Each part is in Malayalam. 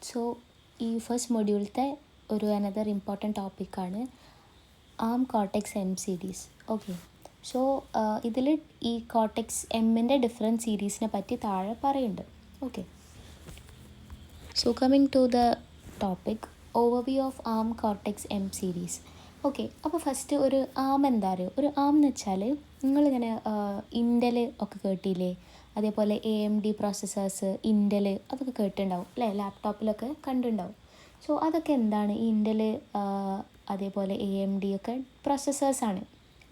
സോ ഈ ഫസ്റ്റ് മൊഡ്യൂളത്തെ ഒരു അനദർ ഇമ്പോർട്ടൻറ്റ് ടോപ്പിക്കാണ് ARM Cortex M series. Okay, so ഇതിൽ ഈ കോർട്ടെക്സ് എമ്മിൻ്റെ ഡിഫറെൻറ്റ് സീരീസിനെ പറ്റി താഴെ പറയുന്നുണ്ട്. Okay, so coming to the topic overview of ARM Cortex M series. Okay, അപ്പോൾ ഫസ്റ്റ് ഒരു ആം എന്താ അറിയോ? ഒരു ആം എന്ന് വെച്ചാൽ നിങ്ങളിങ്ങനെ ഇൻ്റൽ ഒക്കെ കേട്ടില്ലേ? അതേപോലെ AMD പ്രോസസ്സേഴ്സ്, ഇൻ്റൽ അതൊക്കെ കേട്ടിട്ടുണ്ടാവും അല്ലേ? ലാപ്ടോപ്പിലൊക്കെ കണ്ടിട്ടുണ്ടാവും. സോ അതൊക്കെ എന്താണ്? ഈ ഇൻ്റൽ അതേപോലെ AMD ഒക്കെ പ്രോസസ്സേഴ്സാണ്.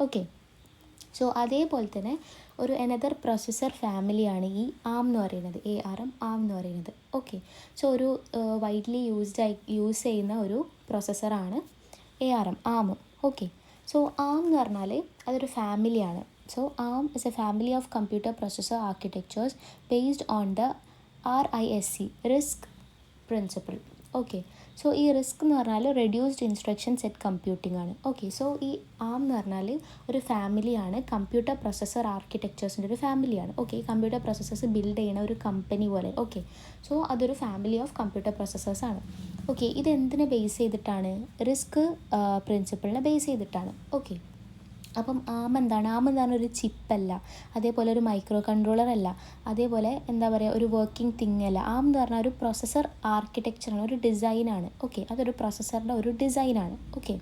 ഓക്കെ, സോ അതേപോലെ തന്നെ ഒരു അനദർ പ്രോസസ്സർ ഫാമിലിയാണ് ഈ ആം എന്ന് പറയുന്നത്, ARM ആം എന്ന് പറയുന്നത്. ഓക്കെ, സോ ഒരു വൈഡ്ലി യൂസ് ചെയ്യുന്ന ഒരു പ്രോസസ്സറാണ് ARM ആം. ഓക്കെ, സോ ആം എന്ന് പറഞ്ഞാൽ അതൊരു ഫാമിലിയാണ്. So ARM is a family of computer processor architectures based on the RISC RISC principle. Okay, so ഈ റിസ്ക് എന്ന് പറഞ്ഞാൽ റെഡ്യൂസ്ഡ് ഇൻസ്ട്രക്ഷൻ സെറ്റ് കമ്പ്യൂട്ടിംഗ് ആണ്. ഓക്കെ, സോ ഈ ആം എന്ന് പറഞ്ഞാൽ ഒരു ഫാമിലിയാണ്, കമ്പ്യൂട്ടർ പ്രൊസസ്സർ ആർക്കിടെക്ചേഴ്സിൻ്റെ ഒരു ഫാമിലിയാണ്. ഓക്കെ, കമ്പ്യൂട്ടർ പ്രൊസസ്സേഴ്സ് ബിൽഡ് ചെയ്യുന്ന ഒരു കമ്പനി പോലെ. ഓക്കെ, സോ അതൊരു ഫാമിലി ഓഫ് കമ്പ്യൂട്ടർ പ്രൊസസ്സേഴ്സ് ആണ്. ഓക്കെ, ഇത് എന്തിനെ ബേസ് ചെയ്തിട്ടാണ്? റിസ്ക് പ്രിൻസിപ്പിളിനെ ബേസ് ചെയ്തിട്ടാണ്. ഓക്കെ, അപ്പം ആം എന്താണ്? ഒരു ചിപ്പല്ല, അതേപോലെ ഒരു മൈക്രോ കൺട്രോളർ അല്ല, അതേപോലെ എന്താ പറയുക, ഒരു വർക്കിംഗ് തിങ് അല്ല. ആം എന്ന് പറഞ്ഞാൽ ഒരു പ്രൊസസ്സർ ആർക്കിടെക്ചറാണ്, ഒരു ഡിസൈനാണ്. ഓക്കെ, അതൊരു പ്രൊസസ്സറിൻ്റെ ഒരു ഡിസൈനാണ്. ഓക്കെ,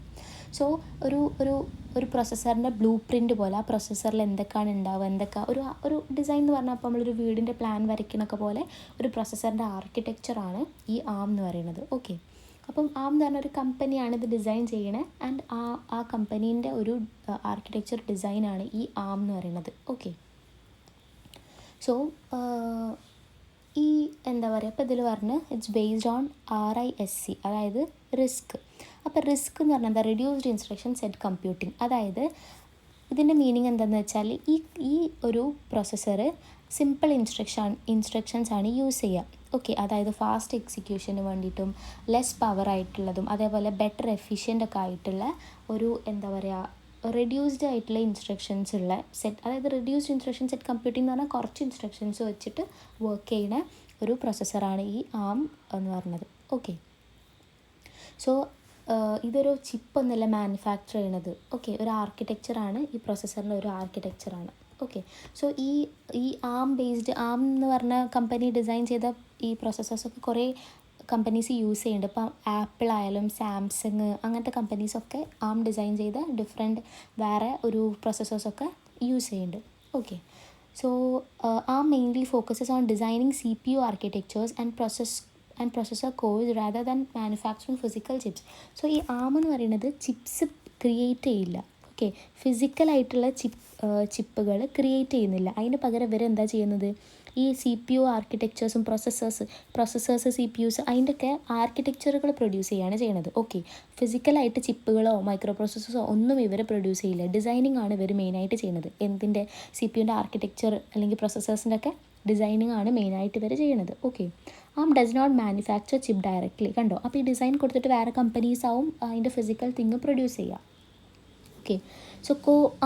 സോ ഒരു പ്രൊസസ്സറിൻ്റെ ബ്ലൂ പ്രിൻ്റ് പോലെ ആ പ്രൊസസ്സറിൽ എന്തൊക്കെയാണ് ഉണ്ടാവുക, ഒരു ഡിസൈൻ എന്ന് പറഞ്ഞാൽ അപ്പോൾ നമ്മളൊരു വീടിൻ്റെ പ്ലാൻ വരയ്ക്കണൊക്കെ പോലെ ഒരു പ്രൊസസ്സറിൻ്റെ ആർക്കിടെക്ചറാണ് ഈ ആം എന്ന് പറയുന്നത്. ഓക്കെ, അപ്പം ആം എന്ന് പറഞ്ഞ ഒരു കമ്പനിയാണ് ഇത് ഡിസൈൻ ചെയ്യണേ, ആൻഡ് ആ കമ്പനീൻ്റെ ഒരു ആർക്കിടെക്ചർ ഡിസൈനാണ് ഈ ആം എന്ന് പറയുന്നത്. ഓക്കെ, സോ ഈ എന്താ പറയുക, ഇപ്പോൾ ഇതിൽ പറഞ്ഞ് ഇറ്റ്സ് ബേസ്ഡ് ഓൺ RISC, അതായത് റിസ്ക്. അപ്പോൾ റിസ്ക് എന്ന് പറഞ്ഞാൽ എന്താ? Reduced instruction set computing. ഇതിൻ്റെ മീനിങ് എന്താണെന്ന് വെച്ചാൽ ഈ ഒരു പ്രൊസസ്സർ സിമ്പിൾ ഇൻസ്ട്രക്ഷൻസ് ആണ് യൂസ് ചെയ്യുക. ഓക്കെ, അതായത് ഫാസ്റ്റ് എക്സിക്യൂഷന് വേണ്ടിയിട്ടും ലെസ് പവർ ആയിട്ടുള്ളതും അതേപോലെ ബെറ്റർ എഫിഷ്യൻ്റ് ഒക്കെ ആയിട്ടുള്ള ഒരു എന്താ പറയുക റെഡ്യൂസ്ഡ് ആയിട്ടുള്ള ഇൻസ്ട്രക്ഷൻസ് ഉള്ള സെറ്റ്, അതായത് റെഡ്യൂസ്ഡ് ഇൻസ്ട്രക്ഷൻ സെറ്റ് കമ്പ്യൂട്ടിംഗ് എന്ന് പറഞ്ഞാൽ കുറച്ച് ഇൻസ്ട്രക്ഷൻസ് വെച്ചിട്ട് വർക്ക് ചെയ്യുന്ന ഒരു പ്രൊസസ്സറാണ് ഈ ആം എന്ന് പറയുന്നത്. ഓക്കെ, സോ ഇതൊരു ചിപ്പൊന്നല്ല മാനുഫാക്ചർ ചെയ്യണത്. ഓക്കെ, ഒരു ആർക്കിടെക്ചറാണ്, ഈ പ്രൊസസ്സറിൻ്റെ ഒരു ആർക്കിടെക്ചറാണ്. ഓക്കെ, സോ ഈ ആം എന്ന് പറഞ്ഞ കമ്പനി ഡിസൈൻ ചെയ്ത ഈ പ്രോസസ്സേഴ്സൊക്കെ കുറേ കമ്പനീസ് യൂസ് ചെയ്യുന്നുണ്ട്. ഇപ്പം ആപ്പിൾ ആയാലും സാംസങ് അങ്ങനത്തെ കമ്പനീസൊക്കെ ആം ഡിസൈൻ ചെയ്ത ഡിഫറെൻറ്റ് വേറെ ഒരു പ്രോസസ്സേഴ്സൊക്കെ യൂസ് ചെയ്യുന്നുണ്ട്. Okay, so ARM mainly focuses on designing CPU architectures and processor cores rather than manufacturing physical chips. So ഈ ആം എന്ന് പറയുന്നത് ചിപ്സ് ക്രിയേറ്റ് ചെയ്യില്ല. ഓക്കെ, ഫിസിക്കലായിട്ടുള്ള ചിപ്പുകൾ ക്രിയേറ്റ് ചെയ്യുന്നില്ല. അതിന് പകരം ഇവരെന്താ ചെയ്യുന്നത്? ഈ CPU ആർക്കിടെക്ചേഴ്സും പ്രോസസ്സേഴ്സ് CPUs അതിൻ്റെയൊക്കെ ആർക്കിടെക്ചറുകൾ പ്രൊഡ്യൂസ് ചെയ്യുകയാണ് ചെയ്യുന്നത്. ഓക്കെ, ഫിസിക്കലായിട്ട് ചിപ്പുകളോ മൈക്രോ പ്രോസസ്സേഴ്സോ ഒന്നും ഇവർ പ്രൊഡ്യൂസ് ചെയ്യില്ല. ഡിസൈനിങ് ആണ് ഇവർ മെയിനായിട്ട് ചെയ്യുന്നത്. എന്തിൻ്റെ? CPUൻ്റെ ആർക്കിടെക്ചർ അല്ലെങ്കിൽ പ്രോസസ്സേഴ്സിൻ്റെ ഒക്കെ ഡിസൈനിങ് ആണ് മെയിനായിട്ട് ഇവർ ചെയ്യുന്നത്. Okay, ARM does not manufacture chip directly. കണ്ടോ, അപ്പോൾ ഈ ഡിസൈൻ കൊടുത്തിട്ട് വേറെ കമ്പനീസ് ആവും അതിൻ്റെ ഫിസിക്കൽ തിങ് പ്രൊഡ്യൂസ് ചെയ്യുക. Okay, so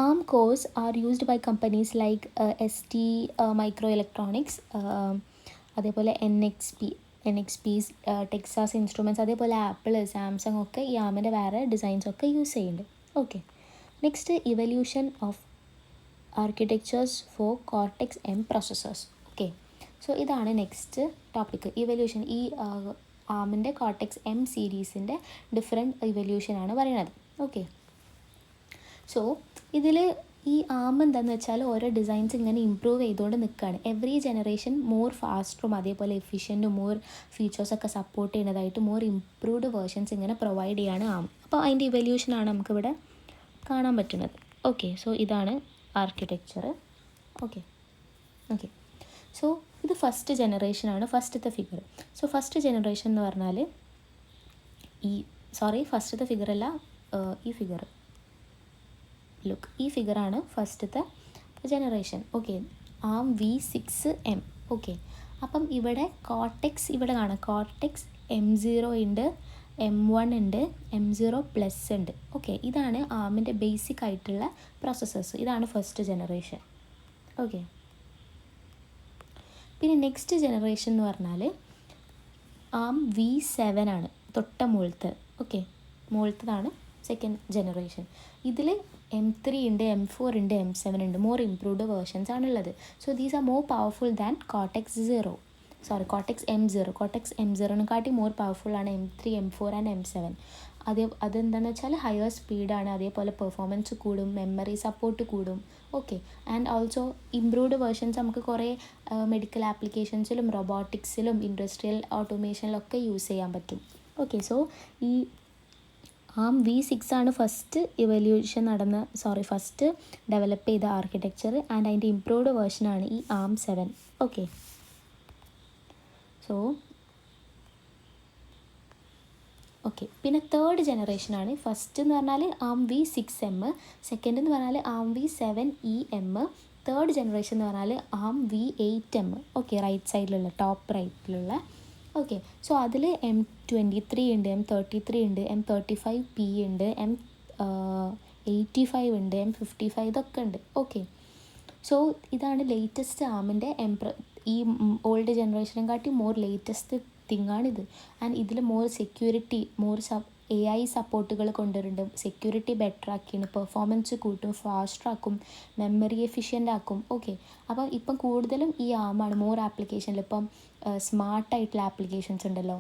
ARM cores are used by companies like ST Microelectronics, അതേപോലെ NXPs, ടെക്സാസ് ഇൻസ്ട്രുമെൻറ്റ്സ്, അതേപോലെ ആപ്പിൾ, സാംസങ് ഒക്കെ ഈ ആമിൻ്റെ വേറെ ഡിസൈൻസ് ഒക്കെ യൂസ് ചെയ്യുന്നുണ്ട്. Okay, next evolution of architectures for Cortex-M processors. Okay, so ഇതാണ് നെക്സ്റ്റ് ടോപ്പിക്ക്, ഇവല്യൂഷൻ. ഈ ആമിൻ്റെ Cortex-M സീരീസിൻ്റെ ഡിഫറെൻറ്റ് ഇവല്യൂഷനാണ് പറയുന്നത്. ഓക്കെ, സോ ഇതിൽ ഈ ആം എന്താണെന്ന് വെച്ചാൽ ഓരോ ഡിസൈൻസ് ഇങ്ങനെ ഇമ്പ്രൂവ് ചെയ്തുകൊണ്ട് നിൽക്കുകയാണ്. എവറി ജനറേഷൻ മോർ ഫാസ്റ്ററും അതേപോലെ എഫിഷ്യൻറ്റും മോർ ഫീച്ചേഴ്സൊക്കെ സപ്പോർട്ട് ചെയ്യുന്നതായിട്ട് മോർ ഇംപ്രൂവ്ഡ് വേർഷൻസ് ഇങ്ങനെ പ്രൊവൈഡ് ചെയ്യാണ് ആം. അപ്പോൾ അതിൻ്റെ ഇവല്യൂഷനാണ് നമുക്കിവിടെ കാണാൻ പറ്റുന്നത്. ഓക്കെ, സോ ഇതാണ് ആർക്കിടെക്ചർ. ഓക്കെ, സോ ഇത് ഫസ്റ്റ് ജനറേഷനാണ്, ഫസ്റ്റത്തെ ഫിഗർ. സോ ഫസ്റ്റ് ജനറേഷൻ എന്ന് പറഞ്ഞാൽ ഫസ്റ്റത്തെ ഫിഗറല്ല, ഈ ഫിഗർ ലുക്ക്, ഈ ഫിഗറാണ് ഫസ്റ്റത്തെ ജനറേഷൻ. ഓക്കെ, ആം V6M. ഓക്കെ, അപ്പം ഇവിടെ ഇവിടെ കാണാം, Cortex-M0 ഉണ്ട്, M1 ഉണ്ട്, M0+ ഉണ്ട്. ഓക്കെ, ഇതാണ് ആമിൻ്റെ ബേസിക് ആയിട്ടുള്ള പ്രോസസ്സേഴ്സ്. ഇതാണ് ഫസ്റ്റ് ജനറേഷൻ. ഓക്കെ, പിന്നെ നെക്സ്റ്റ് ജനറേഷൻ എന്ന് പറഞ്ഞാൽ ARM-V7 ആണ് തൊട്ട മുകളിലത്തെ. ഓക്കെ, മുകളിലത്തതാണ് സെക്കൻഡ് ജനറേഷൻ. ഇതിൽ M3 ഉണ്ട്, M4 ഉണ്ട്, M7 ഉണ്ട്. മോർ ഇംപ്രൂവ്ഡ് വേർഷൻസ് ആണുള്ളത്. So these are more powerful than Cortex-M0. More powerful ആണ് M3, M4 ആൻഡ് M7. അതെന്താണെന്ന് വെച്ചാൽ ഹയർ സ്പീഡാണ്, അതേപോലെ പെർഫോമൻസ് കൂടും, മെമ്മറി സപ്പോർട്ട് കൂടും. Okay, and also improved versions നമുക്ക് കുറേ മെഡിക്കൽ ആപ്ലിക്കേഷൻസിലും റോബോട്ടിക്സിലും ഇൻഡസ്ട്രിയൽ ഓട്ടോമേഷനിലൊക്കെ യൂസ് ചെയ്യാൻ പറ്റും. ഓക്കെ, സോ ഈ ARM-V6 ആണ് ഫസ്റ്റ് ഡെവലപ്പ് ചെയ്ത ആർക്കിടെക്ചർ, ആൻഡ് അതിൻ്റെ ഇംപ്രൂവ്ഡ് വേർഷനാണ് ഈ ARM-7. ഓക്കെ, സോ പിന്നെ തേർഡ് ജനറേഷനാണ്. ഫസ്റ്റ് എന്ന് പറഞ്ഞാൽ ARM-V6M, സെക്കൻഡ് എന്ന് പറഞ്ഞാൽ ARM-V7EM, തേർഡ് ജനറേഷൻ എന്ന് പറഞ്ഞാൽ ARM-V8M. ഓക്കെ, റൈറ്റ് സൈഡിലുള്ള ടോപ്പ് റൈറ്റിലുള്ള. ഓക്കെ, സോ അതിൽ M23 ഉണ്ട്, M33 ഉണ്ട്, M35P ഉണ്ട്, M85 ഉണ്ട്, M55 ഇതൊക്കെ ഉണ്ട്. ഓക്കെ, സോ ഇതാണ് ലേറ്റസ്റ്റ് ആമിൻ്റെ ഈ ഓൾഡ് ജനറേഷനെ കാട്ടി മോർ ലേറ്റസ്റ്റ് തിങ്ങാണിത്. ആൻഡ് ഇതിൽ മോർ സെക്യൂരിറ്റി, AI സപ്പോർട്ടുകൾ കൊണ്ടുവരുന്നുണ്ട്. സെക്യൂരിറ്റി ബെറ്റർ ആക്കിയാണ്, പെർഫോമൻസ് കൂട്ടും, ഫാസ്റ്റർ ആക്കും, മെമ്മറി എഫിഷ്യൻ്റ് ആക്കും. ഓക്കെ, അപ്പം ഇപ്പം കൂടുതലും ഈ ആമാണ് മോർ ആപ്ലിക്കേഷനിൽ. ഇപ്പം സ്മാർട്ടായിട്ടുള്ള ആപ്ലിക്കേഷൻസ് ഉണ്ടല്ലോ,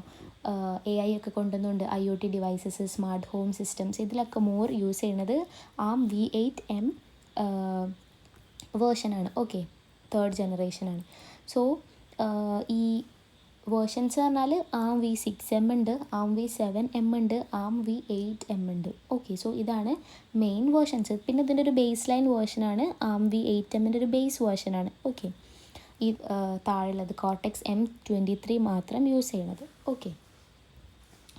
AI ഒക്കെ കൊണ്ടുവന്നുണ്ട്, IoT devices, smart home systems, ഇതിലൊക്കെ മോർ യൂസ് ചെയ്യുന്നത് ARM-V8M വേർഷനാണ്. ഓക്കെ, തേർഡ് ജനറേഷനാണ്. സോ ഈ വേർഷൻസ് പറഞ്ഞാൽ ARM-V6M ഉണ്ട്, ARM-V7M ഉണ്ട്, ARM-V8M ഉണ്ട്. ഓക്കെ, സോ ഇതാണ് മെയിൻ വേർഷൻസ്. പിന്നെ ഇതിൻ്റെ ഒരു ബേസ് ലൈൻ വേർഷനാണ് ARM-V8Mൻ്റെ ഒരു ബേസ് വേർഷനാണ്. ഓക്കെ, ഈ താഴെയുള്ളത് Cortex-M23 മാത്രം യൂസ് ചെയ്യണത്. ഓക്കെ,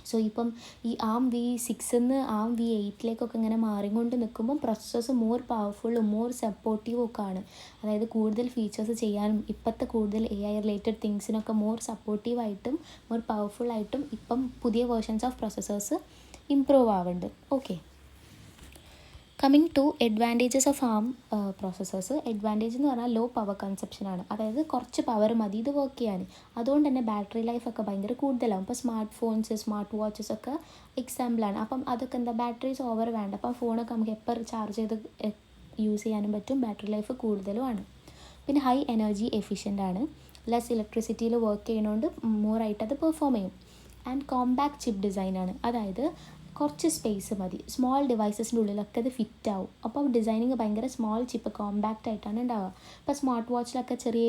സോ ഇപ്പം ഈ ARM-V6ന്ന് ARM-V8ലേക്കൊക്കെ ഇങ്ങനെ മാറിക്കൊണ്ട് നിൽക്കുമ്പം പ്രൊസസ്സേഴ്സ് മോർ പവർഫുള്ളും മോർ സപ്പോർട്ടീവും ഒക്കെ ആണ്. അതായത് കൂടുതൽ ഫീച്ചേഴ്സ് ചെയ്യാനും ഇപ്പോഴത്തെ കൂടുതൽ AI റിലേറ്റഡ് തിങ്സിനൊക്കെ മോർ സപ്പോർട്ടീവായിട്ടും മോർ പവർഫുള്ളായിട്ടും ഇപ്പം പുതിയ വേർഷൻസ് ഓഫ് പ്രൊസസ്സേഴ്സ് ഇംപ്രൂവ് ആവുന്നുണ്ട്. Okay, coming to advantages of ARM processors. Advantage എന്ന് പറഞ്ഞാൽ ലോ പവർ കൺസപ്ഷനാണ്. അതായത് കുറച്ച് പവർ മതി ഇത് വർക്ക് ചെയ്യാൻ. അതുകൊണ്ട് തന്നെ ബാറ്ററി ലൈഫൊക്കെ ഭയങ്കര കൂടുതലാവും. ഇപ്പോൾ സ്മാർട്ട് ഫോൺസ്, സ്മാർട്ട് വാച്ചസ് ഒക്കെ എക്സാമ്പിളാണ്. അപ്പം അതൊക്കെ ബാറ്ററീസ് ഓവർ വേണ്ട. അപ്പം ഫോണൊക്കെ നമുക്ക് എപ്പോൾ ചാർജ് ചെയ്ത് യൂസ് ചെയ്യാനും പറ്റും. ബാറ്ററി ലൈഫ് കൂടുതലുമാണ്. പിന്നെ ഹൈ എനർജി എഫിഷ്യൻ്റ് ആണ്. ലെസ് ഇലക്ട്രിസിറ്റിയിൽ വർക്ക് ചെയ്യുന്നതുകൊണ്ട് മോറായിട്ട് അത് പെർഫോം ചെയ്യും. ആൻഡ് കോമ്പാക്ട് ചിപ്പ് ഡിസൈനാണ്. അതായത് കുറച്ച് സ്പേസ് മതി, സ്മോൾ ഡിവൈസസിൻ്റെ ഉള്ളിലൊക്കെ അത് ഫിറ്റ് ആവും. അപ്പോൾ ഡിസൈനിങ് ഭയങ്കര സ്മോൾ ചിപ്പ് കോമ്പാക്റ്റ് ആയിട്ടാണ് ഉണ്ടാവുക. ഇപ്പോൾ സ്മാർട്ട് വാച്ചിലൊക്കെ ചെറിയ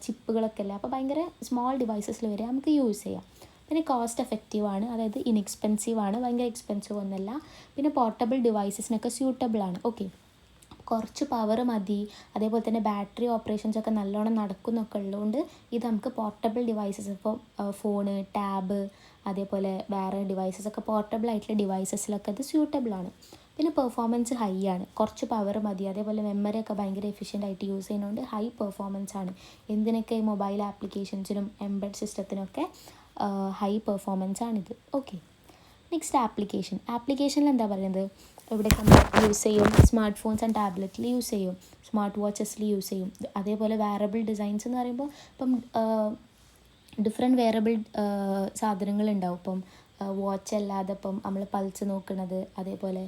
ചിപ്പുകളൊക്കെ അല്ലേ, അപ്പോൾ ഭയങ്കര സ്മോൾ ഡിവൈസസിൽ വരെ നമുക്ക് യൂസ് ചെയ്യാം. പിന്നെ കോസ്റ്റ് എഫക്റ്റീവാണ്, അതായത് ഇൻഎക്സ്പെൻസീവാണ്, ഭയങ്കര എക്സ്പെൻസീവ് ഒന്നുമല്ല. പിന്നെ പോർട്ടബിൾ ഡിവൈസസിനൊക്കെ സ്യൂട്ടബിളാണ്. ഓക്കെ, കുറച്ച് പവർ മതി, അതേപോലെ തന്നെ ബാറ്ററി ഓപ്പറേഷൻസൊക്കെ നല്ലോണം നടക്കുന്നൊക്കെ ഉള്ളതുകൊണ്ട് ഇത് നമുക്ക് പോർട്ടബിൾ ഡിവൈസസ്, ഇപ്പോൾ ഫോണ്, ടാബ്, അതേപോലെ വേറെ ഡിവൈസസൊക്കെ പോർട്ടബിൾ ആയിട്ടുള്ള ഡിവൈസസിലൊക്കെ അത് സ്യൂട്ടബിളാണ്. പിന്നെ പെർഫോമൻസ് ഹൈ ആണ്, കുറച്ച് പവർ മതി, അതേപോലെ മെമ്മറിയൊക്കെ ഭയങ്കര എഫിഷ്യൻ്റ് ആയിട്ട് യൂസ് ചെയ്യുന്നതുകൊണ്ട് ഹൈ പെർഫോമൻസ് ആണ്. എന്തിനൊക്കെ മൊബൈൽ ആപ്ലിക്കേഷൻസിനും എംബഡ് സിസ്റ്റത്തിനൊക്കെ ഹൈ പെർഫോമൻസ് ആണിത്. ഓക്കെ, നെക്സ്റ്റ് ആപ്ലിക്കേഷനിൽ എന്താ പറയുന്നത്, എവിടെയൊക്കെ നമ്മൾ യൂസ് ചെയ്യും? സ്മാർട്ട് ഫോൺസ് ആൻഡ് ടാബ്ലറ്റിൽ യൂസ് ചെയ്യും, സ്മാർട്ട് വാച്ചസിൽ യൂസ് ചെയ്യും. അതേപോലെ വേറബിൾ ഡിസൈൻസ് എന്ന് പറയുമ്പോൾ ഇപ്പം ഡിഫറെൻറ്റ് വേറബിൾ സാധനങ്ങളുണ്ടാവും. ഇപ്പം വാച്ച് അല്ലാതെ ഇപ്പം നമ്മൾ പൾസ് നോക്കുന്നത്, അതേപോലെ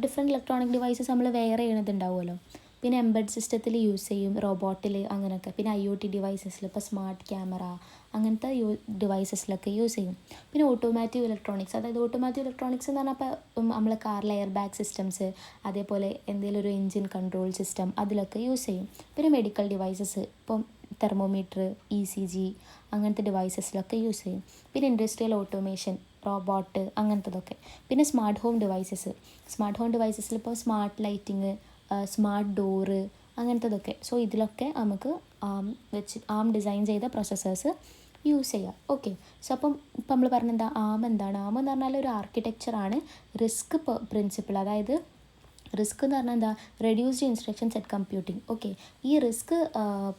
ഡിഫറെൻറ്റ് ഇലക്ട്രോണിക് ഡിവൈസസ് നമ്മൾ വെയർ ചെയ്യണതുണ്ടാവുമല്ലോ. പിന്നെ എംബഡ് സിസ്റ്റത്തിൽ യൂസ് ചെയ്യും, റോബോട്ടിൽ അങ്ങനെയൊക്കെ. പിന്നെ IoT ഡിവൈസസിൽ ഇപ്പോൾ സ്മാർട്ട് ക്യാമറ അങ്ങനത്തെ ഡിവൈസസിലൊക്കെ യൂസ് ചെയ്യും. പിന്നെ ഓട്ടോമാറ്റീവ് ഇലക്ട്രോണിക്സ്, അതായത് ഓട്ടോമാറ്റീവ് ഇലക്ട്രോണിക്സ് എന്ന് പറഞ്ഞാൽ ഇപ്പോൾ നമ്മൾ കാറിലെ എയർ ബാഗ് സിസ്റ്റംസ്, അതേപോലെ എന്തെങ്കിലും ഒരു എൻജിൻ കൺട്രോൾ സിസ്റ്റം അതിലൊക്കെ യൂസ് ചെയ്യും. പിന്നെ മെഡിക്കൽ ഡിവൈസസ്, ഇപ്പം തെർമോമീറ്റർ, ECG അങ്ങനത്തെ ഡിവൈസസിലൊക്കെ യൂസ് ചെയ്യും. പിന്നെ ഇൻഡസ്ട്രിയൽ ഓട്ടോമേഷൻ, റോബോട്ട് അങ്ങനത്തതൊക്കെ. പിന്നെ സ്മാർട്ട് ഹോം ഡിവൈസസിൽ ഇപ്പോൾ സ്മാർട്ട് ലൈറ്റിങ്, സ്മാർട്ട് ഡോറ് അങ്ങനത്തതൊക്കെ. സോ ഇതിലൊക്കെ നമുക്ക് ARM ഡിസൈൻ ചെയ്ത പ്രൊസസ്സേഴ്സ് യൂസ് ചെയ്യാം. ഓക്കെ, സോ ഇപ്പം നമ്മൾ പറഞ്ഞെന്താ ARM എന്താണ്? ARM എന്ന് പറഞ്ഞാൽ ഒരു ആർക്കിടെക്ചറാണ്, റിസ്ക് പ്രിൻസിപ്പിൾ. അതായത് റിസ്ക് എന്ന് പറഞ്ഞാൽ എന്താ? Reduced instruction set computing. Okay, ഈ റിസ്ക്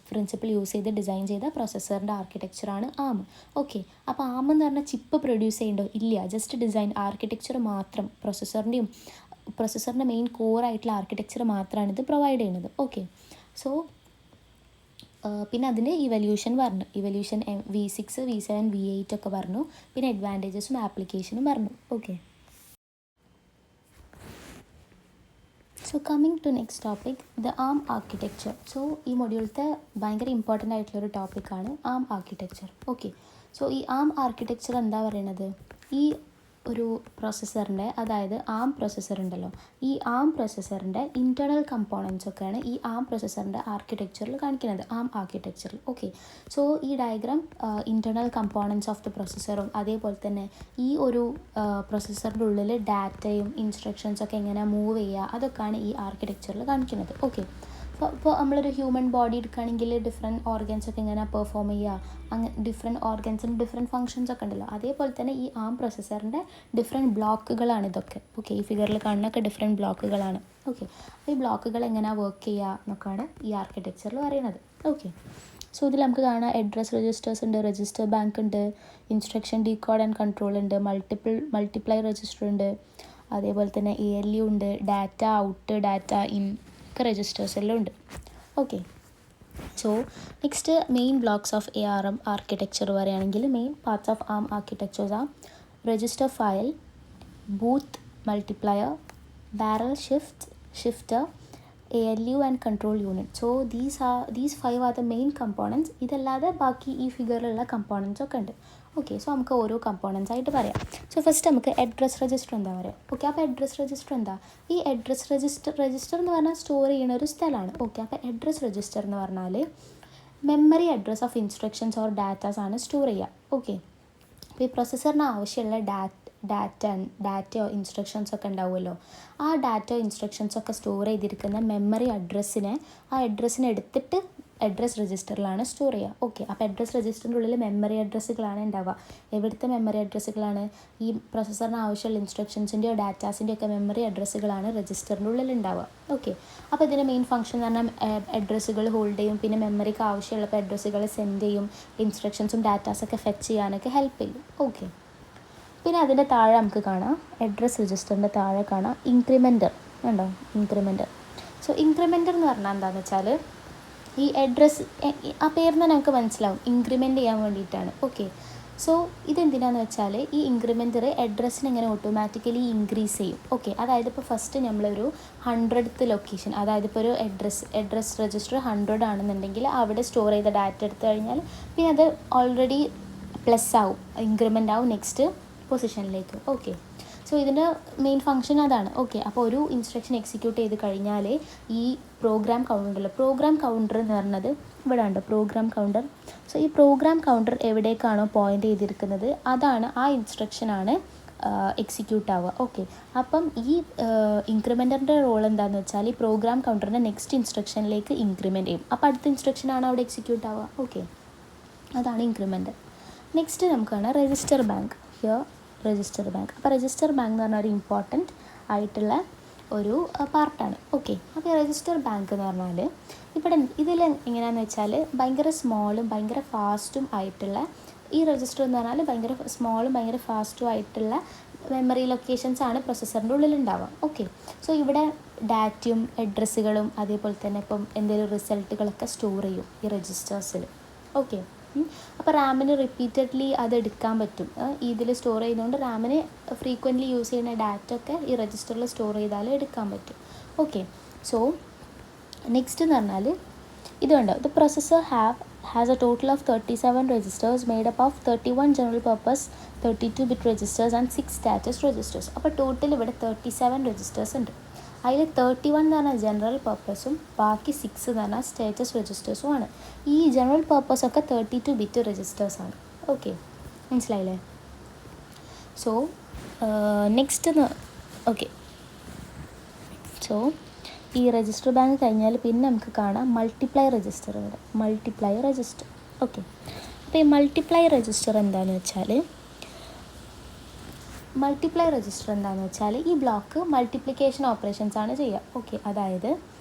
പ്രിൻസിപ്പിൾ യൂസ് ചെയ്ത് ഡിസൈൻ ചെയ്ത പ്രൊസസ്സറിൻ്റെ ആർക്കിടെക്ചറാണ് ARM. ഓക്കെ, അപ്പോൾ ARM എന്ന് പറഞ്ഞാൽ ചിപ്പ് പ്രൊഡ്യൂസ് ചെയ്യണ്ടോ? ഇല്ല, ജസ്റ്റ് ഡിസൈൻ ആർക്കിടെക്ചർ മാത്രം, പ്രൊസസ്സറിൻ്റെ മെയിൻ കോറായിട്ടുള്ള ആർക്കിടെക്ചർ മാത്രമാണ് ഇത് പ്രൊവൈഡ് ചെയ്യുന്നത്. ഓക്കെ, സോ പിന്നെ അതിൻ്റെ ഇവല്യൂഷൻ പറഞ്ഞു, ഇവല്യൂഷൻ V6 V7 V8 ഒക്കെ പറഞ്ഞു. പിന്നെ അഡ്വാൻറ്റേജസും ആപ്ലിക്കേഷനും പറഞ്ഞു. Okay, so coming to next topic, the ARM architecture. So ഈ മൊഡ്യൂളത്തെ ഭയങ്കര ഇമ്പോർട്ടൻ്റ് ആയിട്ടുള്ളൊരു ടോപ്പിക്കാണ് ആം ആർക്കിടെക്ചർ. ഓക്കെ, സോ ഈ ആം ആർക്കിടെക്ചർ എന്താ പറയണത്, ഈ ഒരു പ്രോസസ്സറിൻ്റെ, അതായത് ആം പ്രോസസ്സർ ഉണ്ടല്ലോ, ഈ ആം പ്രോസസ്സറിൻ്റെ ഇൻറ്റേർണൽ കമ്പോണൻസ് ഒക്കെയാണ് ഈ ആം പ്രോസസ്സറിൻ്റെ ആർക്കിടെക്ചറിൽ കാണിക്കുന്നത്, ആം ആർക്കിടെക്ചറിൽ. ഓക്കെ, സോ ഈ diagram internal components of the പ്രോസസ്സറും അതേപോലെ തന്നെ ഈ ഒരു പ്രോസസ്സറിൻ്റെ ഉള്ളിൽ ഡാറ്റയും ഇൻസ്ട്രക്ഷൻസൊക്കെ എങ്ങനെ മൂവ് ചെയ്യുക അതൊക്കെയാണ് ഈ ആർക്കിടെക്ചറിൽ കാണിക്കുന്നത്. ഓക്കെ, ഇപ്പോൾ നമ്മളൊരു ഹ്യൂമൻ ബോഡി എടുക്കുകയാണെങ്കിൽ ഡിഫറെൻറ്റ് ഓർഗൻസൊക്കെ എങ്ങനെ പെർഫോം ചെയ്യുക, അങ്ങനെ ഡിഫറെൻറ്റ് ഓർഗൻസിന് ഡിഫറെൻറ്റ് ഫങ്ഷൻസ് ഒക്കെ ഉണ്ടല്ലോ, അതേപോലെ തന്നെ ഈ ആം പ്രോസസ്സറിൻ്റെ ഡിഫറെൻറ്റ് ബ്ലോക്കുകളാണ് ഇതൊക്കെ. ഓക്കെ, ഈ ഫിഗറിൽ കാണുന്നൊക്കെ ഡിഫറെൻറ്റ് ബ്ലോക്കുകളാണ്. ഓക്കെ, അപ്പോൾ ഈ ബ്ലോക്കുകൾ എങ്ങനെ വർക്ക് ചെയ്യുക എന്നൊക്കെയാണ് ഈ ആർക്കിടെക്ചറിൽ പറയുന്നത്. ഓക്കെ, സോ ഇതിൽ നമുക്ക് കാണാം അഡ്രസ് രജിസ്റ്റേഴ്സ് ഉണ്ട്, രജിസ്റ്റർ ബാങ്ക് ഉണ്ട്, ഇൻസ്ട്രക്ഷൻ ഡീകോഡ് ആൻഡ് കൺട്രോൾ ഉണ്ട്, മൾട്ടിപ്ലൈ രജിസ്റ്റർ ഉണ്ട്, അതേപോലെ തന്നെ ALU ഉണ്ട്, ഡാറ്റ ഔട്ട്, ഡാറ്റ ഇൻ ഒക്കെ രജിസ്റ്റേഴ്സ് എല്ലാം ഉണ്ട്. Okay, so next main blocks of ARM architecture പറയുകയാണെങ്കിൽ main parts of ARM architectures ആ register file, Booth multiplier, barrel shifter, ALU and control unit. So these 5 are the main components. ഇതല്ലാതെ ബാക്കി ഈ ഫിഗറിലുള്ള കമ്പോണൻസ് ഒക്കെ ഉണ്ട്. ഓക്കെ, സോ നമുക്ക് ഓരോ കമ്പോണൻസ് ആയിട്ട് പറയാം. സോ ഫസ്റ്റ് നമുക്ക് അഡ്രസ് രജിസ്റ്റർ എന്താ പറയുക. ഓക്കെ, അപ്പോൾ അഡ്രസ് രജിസ്റ്റർ എന്താ, ഈ അഡ്രസ് രജിസ്റ്റർ എന്ന് പറഞ്ഞാൽ സ്റ്റോർ ചെയ്യുന്ന ഒരു സ്ഥലമാണ്. ഓക്കെ, അപ്പോൾ അഡ്രസ് രജിസ്റ്റർ എന്ന് പറഞ്ഞാൽ memory address of instructions or datas ആണ് സ്റ്റോർ ചെയ്യുക. ഓക്കെ, അപ്പോൾ ഈ പ്രോസസ്സറിന് ആവശ്യമുള്ള ഡാറ്റയോ ഇൻസ്ട്രക്ഷൻസ് ഒക്കെ ഉണ്ടാവുമല്ലോ, ആ ഡാറ്റ ഇൻസ്ട്രക്ഷൻസൊക്കെ സ്റ്റോർ ചെയ്തിരിക്കുന്ന മെമ്മറി അഡ്രസ്സിനെ എടുത്തിട്ട് അഡ്രസ് രജിസ്റ്ററിലാണ് സ്റ്റോർ ചെയ്യുക. ഓക്കെ, അപ്പോൾ അഡ്രസ് രജിസ്റ്ററിൻ്റെ ഉള്ളിൽ മെമ്മറി അഡ്രസ്സുകളാണ് ഉണ്ടാവുക. എവിടുത്തെ മെമ്മറി അഡ്രസ്സുകളാണ്, ഈ പ്രോസസ്സറിന് ആവശ്യമുള്ള ഇൻസ്ട്രക്ഷൻസിൻ്റെയോ ഡാറ്റാസിൻ്റെയോ ഒക്കെ മെമ്മറി അഡ്രസ്സുകളാണ് രജിസ്റ്ററിൻ്റെ ഉള്ളിൽ ഉണ്ടാവുക. ഓക്കെ, അപ്പോൾ ഇതിൻ്റെ മെയിൻ ഫംഗ്ഷൻ എന്ന് പറഞ്ഞാൽ അഡ്രസ്സുകൾ ഹോൾഡ് ചെയ്യും, പിന്നെ മെമ്മറിക്ക് ആവശ്യമുള്ളപ്പോൾ അഡ്രസ്സുകൾ സെൻഡ് ചെയ്യും, ഇൻസ്ട്രക്ഷൻസും ഡാറ്റാസൊക്കെ ഫെച്ച് ചെയ്യാനൊക്കെ ഹെൽപ്പ് ചെയ്യും. ഓക്കെ, പിന്നെ അതിൻ്റെ താഴെ നമുക്ക് കാണാം, അഡ്രസ് രജിസ്റ്ററിൻ്റെ താഴെ കാണാം ഇൻക്രിമെൻറ്റർ ഉണ്ടോ, ഇൻക്രിമെൻറ്റർ. സോ ഇൻക്രിമെൻറ്റർ എന്ന് പറഞ്ഞാൽ എന്താണെന്ന് വെച്ചാൽ ഈ അഡ്രസ്സ്, ആ പേരിൽ നിന്ന് നമുക്ക് മനസ്സിലാവും ഇൻക്രിമെൻറ്റ് ചെയ്യാൻ വേണ്ടിയിട്ടാണ്. ഓക്കെ, സോ ഇതെന്തിനാന്ന് വെച്ചാൽ ഈ ഇൻക്രിമെൻറ്റർ അഡ്രസ്സിന് ഇങ്ങനെ ഓട്ടോമാറ്റിക്കലി ഇൻക്രീസ് ചെയ്യും. ഓക്കെ, അതായത് ഇപ്പോൾ ഫസ്റ്റ് നമ്മളൊരു 100th ലൊക്കേഷൻ, അതായത് ഇപ്പോൾ ഒരു അഡ്രസ് രജിസ്റ്റർ 100 ആണെന്നുണ്ടെങ്കിൽ അവിടെ സ്റ്റോർ ചെയ്ത ഡാറ്റ എടുത്തു കഴിഞ്ഞാൽ പിന്നെ അത് ഓൾറെഡി പ്ലസ് ആവും, ഇൻക്രിമെൻ്റ് ആവും നെക്സ്റ്റ് പൊസിഷനിലേക്ക്. ഓക്കെ, സോ ഇതിൻ്റെ മെയിൻ ഫംഗ്ഷൻ അതാണ്. ഓക്കെ, അപ്പോൾ ഒരു ഇൻസ്ട്രക്ഷൻ എക്സിക്യൂട്ട് ചെയ്ത് കഴിഞ്ഞാൽ ഈ പ്രോഗ്രാം കൗണ്ടർ എന്ന് പറഞ്ഞത് ഇവിടെ ഉണ്ട്, പ്രോഗ്രാം കൗണ്ടർ. സോ ഈ പ്രോഗ്രാം കൗണ്ടർ എവിടേക്കാണോ പോയിൻ്റ് ചെയ്തിരിക്കുന്നത് അതാണ്, ആ ഇൻസ്ട്രക്ഷനാണ് എക്സിക്യൂട്ട് ആവുക. ഓക്കെ, അപ്പം ഈ ഇൻക്രിമെൻറ്ററിൻ്റെ റോൾ എന്താണെന്ന് വെച്ചാൽ ഈ പ്രോഗ്രാം കൗണ്ടറിൻ്റെ നെക്സ്റ്റ് ഇൻസ്ട്രക്ഷനിലേക്ക് ഇൻക്രിമെൻറ്റ് ചെയ്യും. അപ്പോൾ അടുത്ത ഇൻസ്ട്രക്ഷനാണ് അവിടെ എക്സിക്യൂട്ട് ആവുക. ഓക്കെ, അതാണ് ഇൻക്രിമെൻറ്റ്. നെക്സ്റ്റ് നമുക്കാണ് register bank. Here register bank. അപ്പോൾ രജിസ്റ്റർ ബാങ്ക് എന്ന് പറഞ്ഞാൽ ഒരു ഇമ്പോർട്ടൻറ്റ് ആയിട്ടുള്ള ഒരു പാർട്ടാണ്. ഓക്കെ, അപ്പോൾ രജിസ്റ്റർ ബാങ്ക് എന്ന് പറഞ്ഞാൽ ഇതിൽ എങ്ങനെയാണെന്ന് വെച്ചാൽ ഭയങ്കര സ്മോളും ഭയങ്കര ഫാസ്റ്റും ആയിട്ടുള്ള, ഈ രജിസ്റ്റർ എന്ന് പറഞ്ഞാൽ ഭയങ്കര സ്മോളും ഭയങ്കര ഫാസ്റ്റും ആയിട്ടുള്ള മെമ്മറി ലൊക്കേഷൻസ് ആണ് പ്രോസസ്സറിൻ്റെ ഉള്ളിലുണ്ടാവുക. ഓക്കെ, സോ ഇവിടെ ഡാറ്റയും അഡ്രസ്സുകളും അതേപോലെ തന്നെ ഇപ്പം എന്തെങ്കിലും റിസൾട്ടുകളൊക്കെ സ്റ്റോർ ചെയ്യും ഈ രജിസ്റ്റേഴ്സിൽ. ഓക്കെ, അപ്പോൾ റാമിന് റിപ്പീറ്റഡ്ലി അത് എടുക്കാൻ പറ്റും. ഇതിൽ സ്റ്റോർ ചെയ്യുന്നതുകൊണ്ട് റാമിന് ഫ്രീക്വൻ്റ്ലി യൂസ് ചെയ്യുന്ന ഡാറ്റ ഒക്കെ ഈ രജിസ്റ്ററിൽ സ്റ്റോർ ചെയ്താൽ എടുക്കാൻ പറ്റും. ഓക്കെ, സോ നെക്സ്റ്റ് എന്ന് പറഞ്ഞാൽ ഇതുണ്ട്, the processor has A total of 37 registers made up of 31 general purpose 32-bit registers and 6 status registers. അപ്പോൾ ടോട്ടൽ ഇവിടെ 37 registers ഉണ്ട്. അതിൽ 31 എന്ന് പറഞ്ഞാൽ ജനറൽ പർപ്പസും ബാക്കി 6 എന്ന് പറഞ്ഞാൽ സ്റ്റാറ്റസ് രജിസ്റ്റേഴ്സും ആണ്. ഈ ജനറൽ പർപ്പസൊക്കെ 32-bit രജിസ്റ്റേഴ്സാണ്. ഓക്കെ, മനസ്സിലായില്ലേ? സോ നെക്സ്റ്റ് ഓക്കെ, സോ ഈ രജിസ്റ്റർ ബാങ്ക് കഴിഞ്ഞാൽ പിന്നെ നമുക്ക് കാണാം മൾട്ടിപ്ലൈ രജിസ്റ്റർ. ഇവിടെ മൾട്ടിപ്ലൈ രജിസ്റ്റർ. ഓക്കെ, അപ്പോൾ ഈ മൾട്ടിപ്ലൈ രജിസ്റ്റർ എന്താണെന്ന് വെച്ചാൽ ഈ ബ്ലോക്ക് മൾട്ടിപ്ലിക്കേഷൻ ഓപ്പറേഷൻസ് ആണ് ചെയ്യുക. ഓക്കെ, അതായത്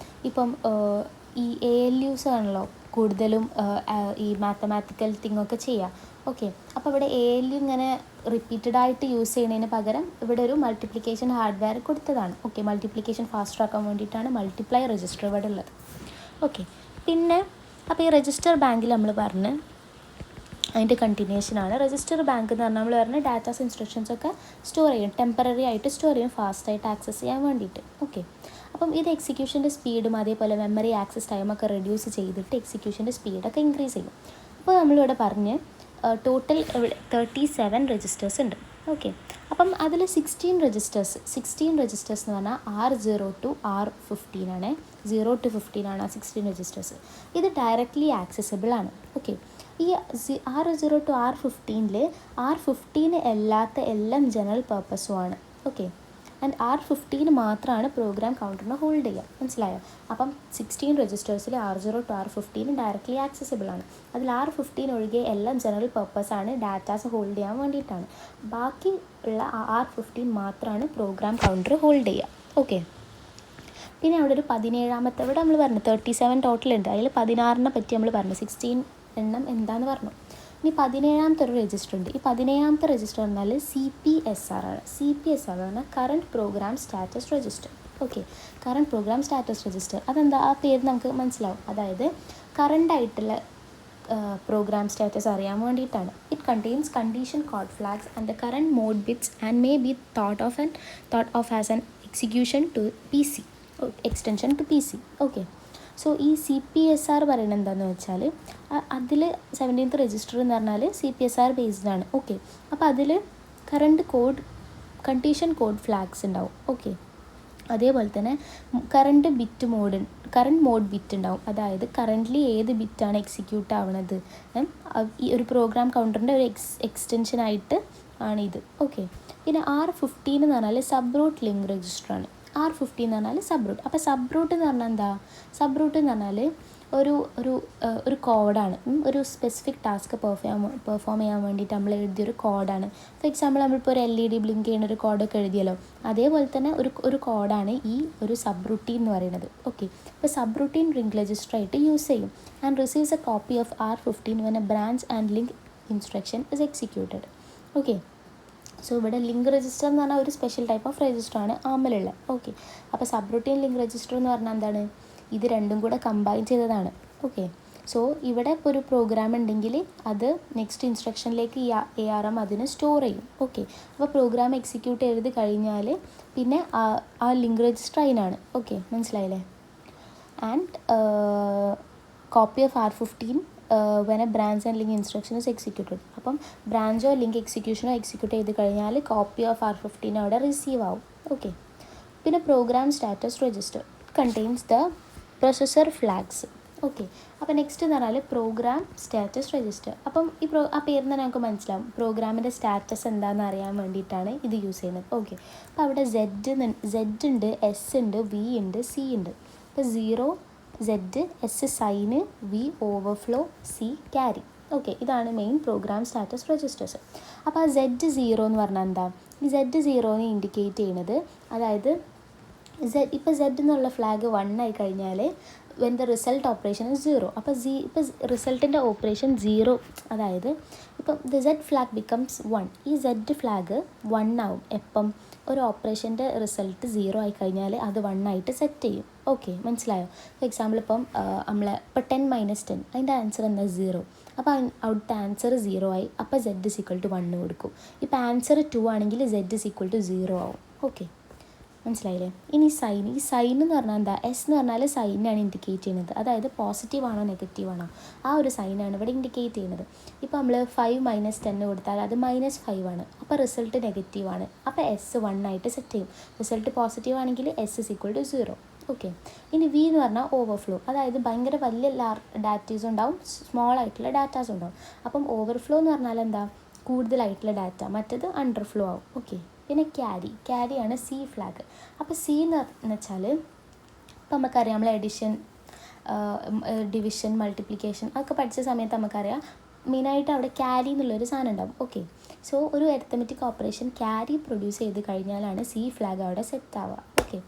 ഇപ്പം ഈ ALUs ആണല്ലോ കൂടുതലും ഈ മാത്തമാറ്റിക്കൽ തിങ്ങൊക്കെ ചെയ്യുക. ഓക്കെ, അപ്പോൾ ഇവിടെ ALU ഇങ്ങനെ റിപ്പീറ്റഡായിട്ട് യൂസ് ചെയ്യുന്നതിന് പകരം ഇവിടെ ഒരു മൾട്ടിപ്ലിക്കേഷൻ ഹാർഡ്വെയർ കൊടുത്തതാണ്. ഓക്കെ, മൾട്ടിപ്ലിക്കേഷൻ ഫാസ്റ്റർ ആക്കാൻ വേണ്ടിയിട്ടാണ് മൾട്ടിപ്ലൈ രജിസ്റ്റർ ഇവിടെ ഉള്ളത്. ഓക്കെ, പിന്നെ അപ്പോൾ ഈ രജിസ്റ്റർ ബാങ്കിൽ നമ്മൾ പറഞ്ഞ് അതിൻ്റെ കണ്ടിന്യൂഷനാണ്. രജിസ്റ്റർ ബാങ്ക് എന്ന് പറഞ്ഞാൽ നമ്മൾ പറഞ്ഞ ഡാറ്റാസ് ഇൻസ്ട്രക്ഷൻസ് ഒക്കെ സ്റ്റോർ ചെയ്യും, ടെമ്പററി ആയിട്ട് സ്റ്റോർ ചെയ്യും, ഫാസ്റ്റായിട്ട് ആക്സസ് ചെയ്യാൻ വേണ്ടിയിട്ട്. ഓക്കെ, അപ്പം ഇത് എക്സിക്യൂഷൻ്റെ സ്പീഡും അതേപോലെ മെമ്മറി ആക്സസ് ടൈമൊക്കെ റെഡ്യൂസ് ചെയ്തിട്ട് എക്സിക്യൂഷൻ്റെ സ്പീഡൊക്കെ ഇൻക്രീസ് ചെയ്യും. അപ്പോൾ നമ്മളിവിടെ പറഞ്ഞ് ടോട്ടൽ 37 രജിസ്റ്റേഴ്സ് ഉണ്ട്. ഓക്കെ, അപ്പം അതിൽ 16 രജിസ്റ്റേഴ്സ് എന്ന് പറഞ്ഞാൽ R0 to R15 ആണ്. 0 to 15 ആണ് ആ 16 രജിസ്റ്റേഴ്സ്. ഇത് ഡയറക്റ്റ്ലി ആക്സസിബിൾ ആണ്. ഓക്കെ, ഈ R0 to R15 R15 അല്ലാത്ത എല്ലാം ജനറൽ പർപ്പസും ആണ്. ഓക്കെ, ആൻഡ് R15 മാത്രമാണ് പ്രോഗ്രാം കൗണ്ടറിനെ ഹോൾഡ് ചെയ്യുക. മനസ്സിലായോ? അപ്പം 16 രജിസ്റ്റേഴ്സിൽ R0 to R15 directly accessible ആണ്. അതിൽ R15 ഒഴികെ എല്ലാം ജനറൽ പർപ്പസാണ്, ഡാറ്റാസ് ഹോൾഡ് ചെയ്യാൻ വേണ്ടിയിട്ടാണ്. ബാക്കി ഉള്ള R15 മാത്രമാണ് പ്രോഗ്രാം കൗണ്ടർ ഹോൾഡ് ചെയ്യുക. ഓക്കെ, പിന്നെ അവിടെ ഒരു 17ാമത്തെ ഇവിടെ നമ്മൾ പറഞ്ഞു 37 ടോട്ടൽ ഉണ്ട്. അതിൽ 16നെ പറ്റി നമ്മൾ പറഞ്ഞു, 16 എണ്ണം എന്താണെന്ന് പറഞ്ഞു. ഇനി 17ാമത്തെ ഒരു രജിസ്റ്റർ ഉണ്ട്. ഈ 17ാമത്തെ രജിസ്റ്റർ പറഞ്ഞാൽ CPSR ആണ്. CPSR ആണ് current programme status register. Okay, current programme status register അതെന്താ, ആ പേര് നമുക്ക് മനസ്സിലാവും. അതായത് കറണ്ട് ആയിട്ടുള്ള പ്രോഗ്രാം സ്റ്റാറ്റസ് അറിയാൻ വേണ്ടിയിട്ടാണ്. It contains condition code flags and the current mode bits and may be thought of as an execution to PC, extension to PC. Okay, so ഈ CPSR പറയുന്നത് എന്താണെന്ന് വെച്ചാൽ അതിൽ 17th രജിസ്റ്റർ എന്ന് പറഞ്ഞാൽ CPSR ബേസ്ഡ് ആണ്. ഓക്കെ, അപ്പോൾ അതിൽ കറണ്ട് കോഡ് ഫ്ലാഗ്സ് ഉണ്ടാവും. ഓക്കെ, അതേപോലെ തന്നെ കറണ്ട് മോഡ് ബിറ്റ് ഉണ്ടാവും. അതായത് കറൻ്റ്ലി ഏത് ബിറ്റാണ് എക്സിക്യൂട്ട് ആവണത്, ഈ ഒരു പ്രോഗ്രാം കൗണ്ടറിൻ്റെ ഒരു എക്സ്റ്റൻഷനായിട്ട് ആണിത്. ഓക്കെ, പിന്നെ R15 എന്ന് പറഞ്ഞാൽ സബ് റൂട്ട് ലിങ്ക് രജിസ്റ്ററാണ്. R15 എന്ന് പറഞ്ഞാൽ സബ് റൂട്ട്. അപ്പോൾ സബ് റൂട്ട് എന്ന് പറഞ്ഞാൽ എന്താ, സബ് റൂട്ട് എന്ന് പറഞ്ഞാൽ ഒരു കോഡാണ്. ഒരു സ്പെസിഫിക് ടാസ്ക് പെർഫോം ചെയ്യാൻ വേണ്ടിയിട്ട് നമ്മൾ എഴുതിയൊരു കോഡാണ്. ഫോർ എക്സാമ്പിൾ നമ്മളിപ്പോൾ ഒരു LED ബ്ലിങ്ക് ചെയ്യുന്ന ഒരു കോഡൊക്കെ എഴുതിയല്ലോ, അതേപോലെ തന്നെ ഒരു കോഡാണ് ഈ ഒരു സബ് റൂട്ടീൻ എന്ന് പറയുന്നത്. ഓക്കെ, അപ്പോൾ സബ് റൂട്ടീൻ ലിങ്ക് രജിസ്റ്റർ ആയിട്ട് യൂസ് ചെയ്യും. And receives A copy of R15 when a branch and link instruction is executed. Okay, so ഇവിടെ ലിങ്ക് രജിസ്റ്റർ എന്ന് പറഞ്ഞാൽ ഒരു സ്പെഷ്യൽ ടൈപ്പ് ഓഫ് രജിസ്റ്ററാണ് ആമിലുള്ള. ഓക്കെ, അപ്പോൾ സബ് റൂട്ടീൻ ലിങ്ക് രജിസ്റ്റർ എന്ന് പറഞ്ഞാൽ എന്താണ്, ഇത് രണ്ടും കൂടെ കമ്പൈൻ ചെയ്തതാണ്. ഓക്കെ, സോ ഇവിടെ ഇപ്പോൾ ഒരു പ്രോഗ്രാം ഉണ്ടെങ്കിൽ അത് നെക്സ്റ്റ് ഇൻസ്ട്രക്ഷനിലേക്ക് ഈ ARM അതിന് സ്റ്റോർ ചെയ്യും. ഓക്കെ, അപ്പോൾ പ്രോഗ്രാം എക്സിക്യൂട്ട് ചെയ്ത് കഴിഞ്ഞാൽ പിന്നെ ആ ലിങ്ക് രജിസ്റ്റർ അതിനാണ്. ഓക്കെ, മനസ്സിലായില്ലേ? And copy of R15 when a branch and link instruction is executed. അപ്പം ബ്രാഞ്ചോ ലിങ്ക് എക്സിക്യൂഷനോ എക്സിക്യൂട്ട് ചെയ്ത് കഴിഞ്ഞാൽ കോപ്പി ഓഫ് R15 അവിടെ റിസീവ് ആവും. ഓക്കെ, പിന്നെ programme status register contains the processor flags. Okay, അപ്പോൾ നെക്സ്റ്റ് എന്ന് പറഞ്ഞാൽ പ്രോഗ്രാം സ്റ്റാറ്റസ് രജിസ്റ്റർ. അപ്പം ആ പേര് തന്നെ നമുക്ക് മനസ്സിലാവും, പ്രോഗ്രാമിൻ്റെ സ്റ്റാറ്റസ് എന്താണെന്ന് അറിയാൻ വേണ്ടിയിട്ടാണ് ഇത് യൂസ് ചെയ്യുന്നത്. ഓക്കെ, അപ്പോൾ അവിടെ Z ഉണ്ട്, S ഉണ്ട്, V ഉണ്ട്, C ഉണ്ട്. അപ്പോൾ 0 Z, S sign, V overflow, C carry. Okay, ഇതാണ് മെയിൻ പ്രോഗ്രാം സ്റ്റാറ്റസ് രജിസ്റ്റേഴ്സ്. അപ്പോൾ ആ Z0 എന്ന് പറഞ്ഞാൽ എന്താ, ഈ Z0 ഇൻഡിക്കേറ്റ് ചെയ്യുന്നത്, അതായത് ഇപ്പോൾ Z എന്നുള്ള ഫ്ലാഗ് 1 ആയി കഴിഞ്ഞാൽ when the result operation is 0. അപ്പോൾ ഇപ്പോൾ റിസൾട്ടിൻ്റെ ഓപ്പറേഷൻ 0, അതായത് ഇപ്പം the Z flag becomes 1. ഈ Z ഫ്ലാഗ് 1 ആവും എപ്പം ഒരു ഓപ്പറേഷൻ്റെ റിസൾട്ട് 0 ആയി കഴിഞ്ഞാൽ അത് 1 ആയിട്ട് സെറ്റ് ചെയ്യും. ഓക്കെ, മനസ്സിലായോ? ഫോർ എക്സാമ്പിൾ ഇപ്പം ഇപ്പോൾ 10 - 10 അതിൻ്റെ ആൻസർ എന്താ 0. അപ്പോൾ അവിടുത്തെ ആൻസർ 0 ആയി. അപ്പോൾ Z = 1 കൊടുക്കും. ഇപ്പോൾ ആൻസർ 2 ആണെങ്കിൽ Z = 0 ആവും. ഓക്കെ, മനസ്സിലായില്ലേ? ഇനി ഈ സൈൻ എന്ന് പറഞ്ഞാൽ എന്താ, S എന്ന് പറഞ്ഞാൽ സൈനാണ് ഇൻഡിക്കേറ്റ് ചെയ്യുന്നത്. അതായത് പോസിറ്റീവ് ആണോ നെഗറ്റീവ് ആണോ ആ ഒരു സൈനാണ് ഇവിടെ ഇൻഡിക്കേറ്റ് ചെയ്യുന്നത്. ഇപ്പോൾ നമ്മൾ 5 - 10 കൊടുത്താൽ അത് -5 ആണ്. അപ്പോൾ റിസൾട്ട് നെഗറ്റീവ് ആണ്. അപ്പോൾ S 1 ആയിട്ട് സെറ്റ് ചെയ്യും. റിസൾട്ട് പോസിറ്റീവ് ആണെങ്കിൽ S = 0. ഓക്കെ, ഇനി V എന്ന് പറഞ്ഞാൽ ഓവർഫ്ലോ. അതായത് ഭയങ്കര വലിയ ഡാറ്റാസ് ഉണ്ടാവും, സ്മോൾ ആയിട്ടുള്ള ഡാറ്റാസ് ഉണ്ടാവും. അപ്പം ഓവർഫ്ലോ എന്ന് പറഞ്ഞാൽ എന്താ, കൂടുതലായിട്ടുള്ള ഡാറ്റ, മറ്റത് അണ്ടർഫ്ലോ ആവും. ഓക്കെ, പിന്നെ ക്യാരിയാണ് C ഫ്ലാഗ്. അപ്പോൾ C എന്ന് വെച്ചാൽ ഇപ്പോൾ നമുക്കറിയാം, നമ്മൾ എഡിഷൻ, ഡിവിഷൻ, മൾട്ടിപ്ലിക്കേഷൻ അതൊക്കെ പഠിച്ച സമയത്ത് നമുക്കറിയാം മെയിനായിട്ട് അവിടെ ക്യാരി എന്നുള്ളൊരു സാധനം ഉണ്ടാവും. ഓക്കെ, സോ ഒരു അരിത്തമെറ്റിക് ഓപ്പറേഷൻ ക്യാരി പ്രൊഡ്യൂസ് ചെയ്ത് കഴിഞ്ഞാലാണ് C ഫ്ലാഗ് അവിടെ സെറ്റ് ആവുക. ഓക്കെ,